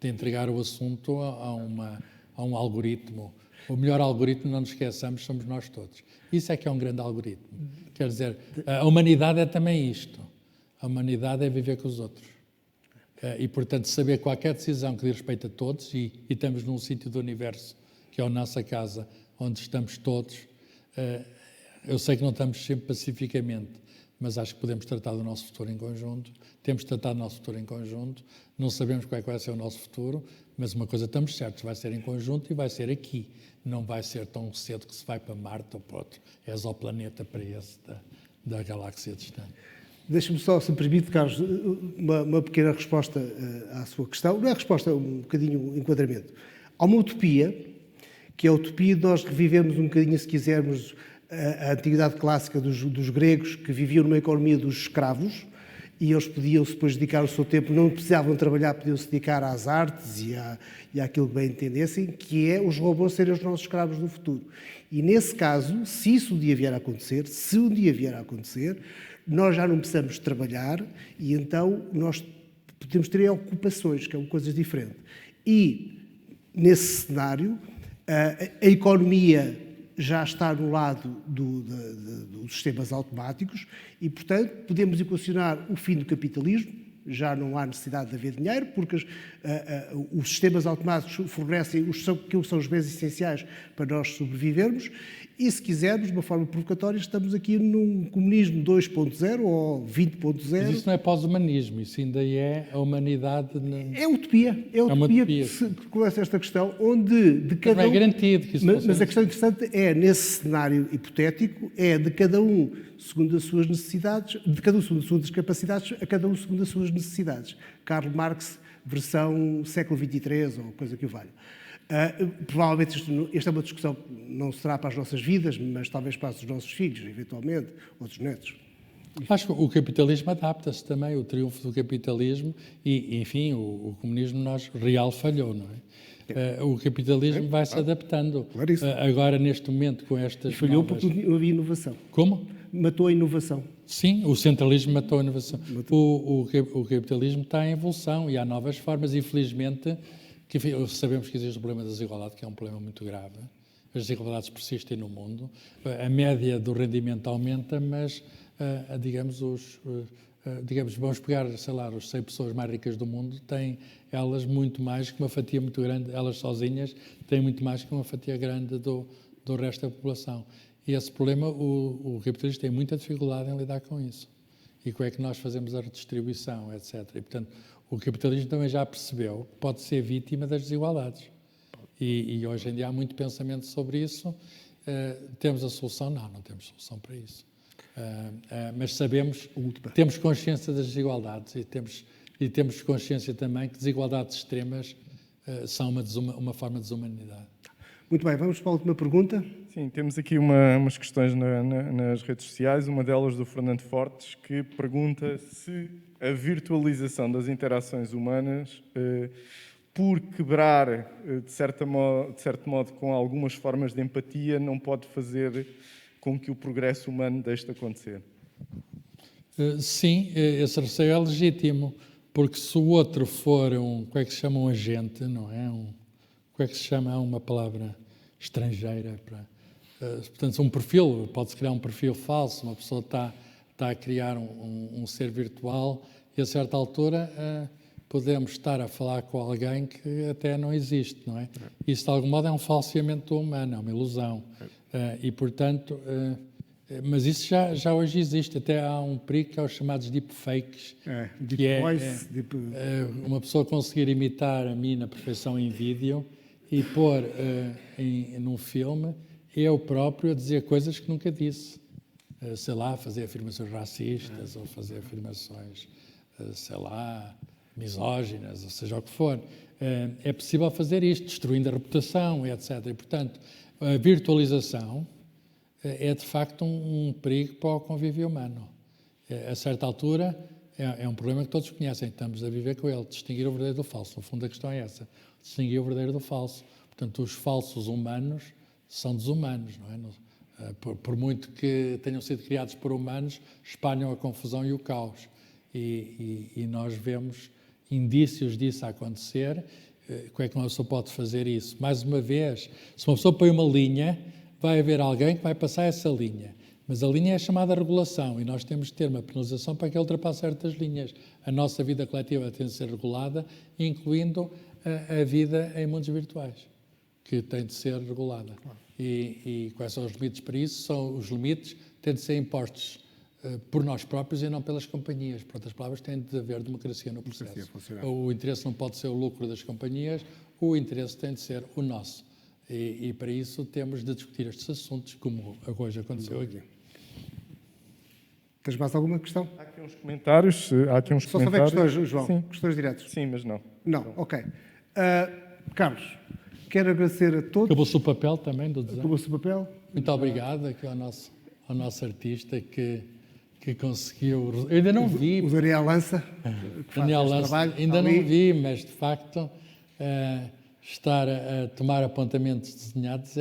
entregar o assunto a um algoritmo. O melhor algoritmo, não nos esqueçamos, somos nós todos. Isso é que é um grande algoritmo. Quer dizer, a humanidade é também isto. A humanidade é viver com os outros. E, portanto, saber qualquer decisão que diz respeito a todos, e estamos num sítio do universo, que é a nossa casa, onde estamos todos. Eu sei que não estamos sempre pacificamente, mas acho que podemos tratar do nosso futuro em conjunto. Temos de tratar do nosso futuro em conjunto. Não sabemos qual é que vai ser o nosso futuro, mas uma coisa estamos certos, vai ser em conjunto e vai ser aqui. Não vai ser tão cedo que se vai para Marte ou para outro exoplaneta para esse da galáxia distante. Deixa-me só, se me permite, Carlos, uma pequena resposta à sua questão. Não é resposta, é um bocadinho enquadramento. Há uma utopia, que é a utopia de nós revivemos um bocadinho, se quisermos, a antiguidade clássica dos gregos, que viviam numa economia dos escravos, e eles podiam-se depois dedicar o seu tempo, não precisavam trabalhar, podiam-se dedicar às artes e àquilo que bem entendessem, que é os robôs serem os nossos escravos do futuro. E nesse caso, se isso um dia vier a acontecer, nós já não precisamos trabalhar e então nós podemos ter ocupações, que são coisas diferentes. E, nesse cenário, a economia já está no lado dos sistemas automáticos e, portanto, podemos equacionar o fim do capitalismo. Já não há necessidade de haver dinheiro, porque os sistemas automáticos fornecem aquilo que são os bens essenciais para nós sobrevivermos. E, se quisermos, de uma forma provocatória, estamos aqui num comunismo 2.0 ou 20.0. Mas isso não é pós-humanismo, isso ainda é a humanidade... É utopia. É utopia que começa esta questão, onde de cada um... Não é garantido que isso Mas a questão interessante é, nesse cenário hipotético, é de cada um segundo as suas necessidades, de cada um segundo as capacidades, a cada um segundo as suas necessidades. Karl Marx, versão século XXIII, ou coisa que o valha. Provavelmente esta é uma discussão que não será para as nossas vidas, mas talvez para os nossos filhos, eventualmente, outros netos. Acho que o capitalismo adapta-se também, o triunfo do capitalismo e, enfim, o comunismo real falhou, não é? O capitalismo vai se adaptando. Claríssimo. Agora, neste momento, com estas Falhou novas... porque não havia inovação. Como? Matou a inovação. Sim, o centralismo matou a inovação. O capitalismo está em evolução e há novas formas, infelizmente, que sabemos que existe o problema da desigualdade, que é um problema muito grave. As desigualdades persistem no mundo, a média do rendimento aumenta, mas, digamos, vamos pegar, sei lá, as 100 pessoas mais ricas do mundo, têm elas muito mais que uma fatia muito grande, elas sozinhas têm muito mais que uma fatia grande do resto da população. E esse problema, o capitalismo tem muita dificuldade em lidar com isso. E como é que nós fazemos a redistribuição, etc. E, portanto, o capitalismo também já percebeu que pode ser vítima das desigualdades. E hoje em dia há muito pensamento sobre isso. Temos a solução? Não temos solução para isso. Mas sabemos, temos consciência das desigualdades e temos consciência também que desigualdades extremas são uma forma de desumanidade. Muito bem, vamos para a última pergunta. Sim, temos aqui umas questões nas redes sociais, uma delas do Fernando Fortes, que pergunta se a virtualização das interações humanas, por quebrar, de certo modo, com algumas formas de empatia, não pode fazer com que o progresso humano deixe de acontecer. Sim, esse receio é legítimo, porque se o outro for como é que se chama, um agente, não é? Como é que se chama? Há uma palavra estrangeira para... portanto, um perfil, pode-se criar um perfil falso, uma pessoa está a criar um ser virtual e a certa altura podemos estar a falar com alguém que até não existe, não é? Isso, de algum modo, é um falseamento humano, é uma ilusão. E, portanto, mas isso já hoje existe. Até há um perigo que é os chamados deepfakes, que voice, uma pessoa conseguir imitar a mim na perfeição em vídeo e pôr num filme eu próprio a dizer coisas que nunca disse. Sei lá, fazer afirmações racistas ou fazer afirmações, sei lá, misóginas, ou seja o que for. É possível fazer isto, destruindo a reputação, etc. E, portanto, a virtualização é, de facto, um perigo para o convívio humano. A certa altura, é um problema que todos conhecem, estamos a viver com ele, distinguir o verdadeiro do falso. No fundo, a questão é essa, distinguir o verdadeiro do falso. Portanto, os falsos humanos são desumanos, não é? Por muito que tenham sido criados por humanos, espalham a confusão e o caos. E nós vemos indícios disso a acontecer. Como é que uma pessoa pode fazer isso? Mais uma vez, se uma pessoa põe uma linha, vai haver alguém que vai passar essa linha. Mas a linha é chamada regulação e nós temos de ter uma penalização para que ele ultrapasse certas linhas. A nossa vida coletiva tem de ser regulada, incluindo a vida em mundos virtuais, que tem de ser regulada. E quais são os limites para isso? Os limites têm de ser impostos por nós próprios e não pelas companhias. Por outras palavras, tem de haver democracia no processo. O interesse não pode ser o lucro das companhias, o interesse tem de ser o nosso. E para isso temos de discutir estes assuntos, como hoje aconteceu aqui. Tens mais alguma questão? Há aqui uns comentários. Só se houver questões, João. Sim. Questões diretas. Sim, mas não. Não, ok. Carlos, quero agradecer a todos. Acabou-se o papel também do desenho. Acabou-se o papel. Muito obrigado aqui ao nosso artista que conseguiu... Eu ainda não vi. O Daniel Lança. Daniel Lança, ainda não vi, mas de facto estar a tomar apontamentos desenhados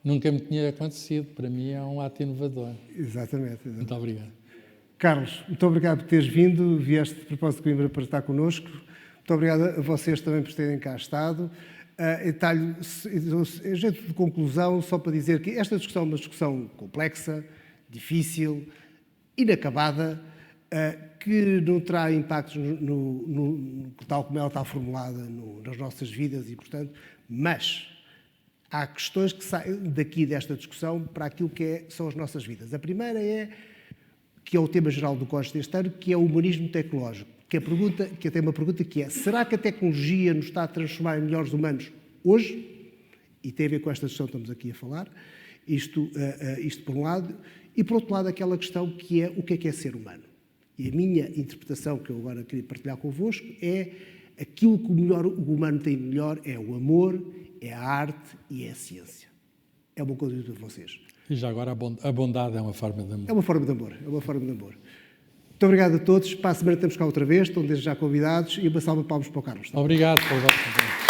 nunca me tinha acontecido. Para mim é um ato inovador. Exatamente. Muito obrigado. Carlos, muito obrigado por teres vindo. Vieste de propósito de Coimbra para estar connosco. Muito obrigado a vocês também por terem cá estado. Em jeito de conclusão, só para dizer que esta discussão é uma discussão complexa, difícil, inacabada, que não terá impactos tal como ela está formulada nas nossas vidas e, portanto, mas há questões que saem daqui desta discussão para aquilo que são as nossas vidas. A primeira que é o tema geral do COGES deste ano, que é o humanismo tecnológico. Que tem uma pergunta que é: será que a tecnologia nos está a transformar em melhores humanos hoje? E tem a ver com esta discussão que estamos aqui a falar. Isto por um lado. E por outro lado, aquela questão que é o que é ser humano. E a minha interpretação, que eu agora queria partilhar convosco, é aquilo que o humano tem melhor é o amor, é a arte e é a ciência. é uma conduta de vocês. E já agora a bondade é uma forma de amor. É uma forma de amor, é uma forma de amor. Muito obrigado a todos. Para a semana estamos cá outra vez, estão desde já convidados, e uma salva de palmas para o Carlos. Obrigado pelo vosso convite.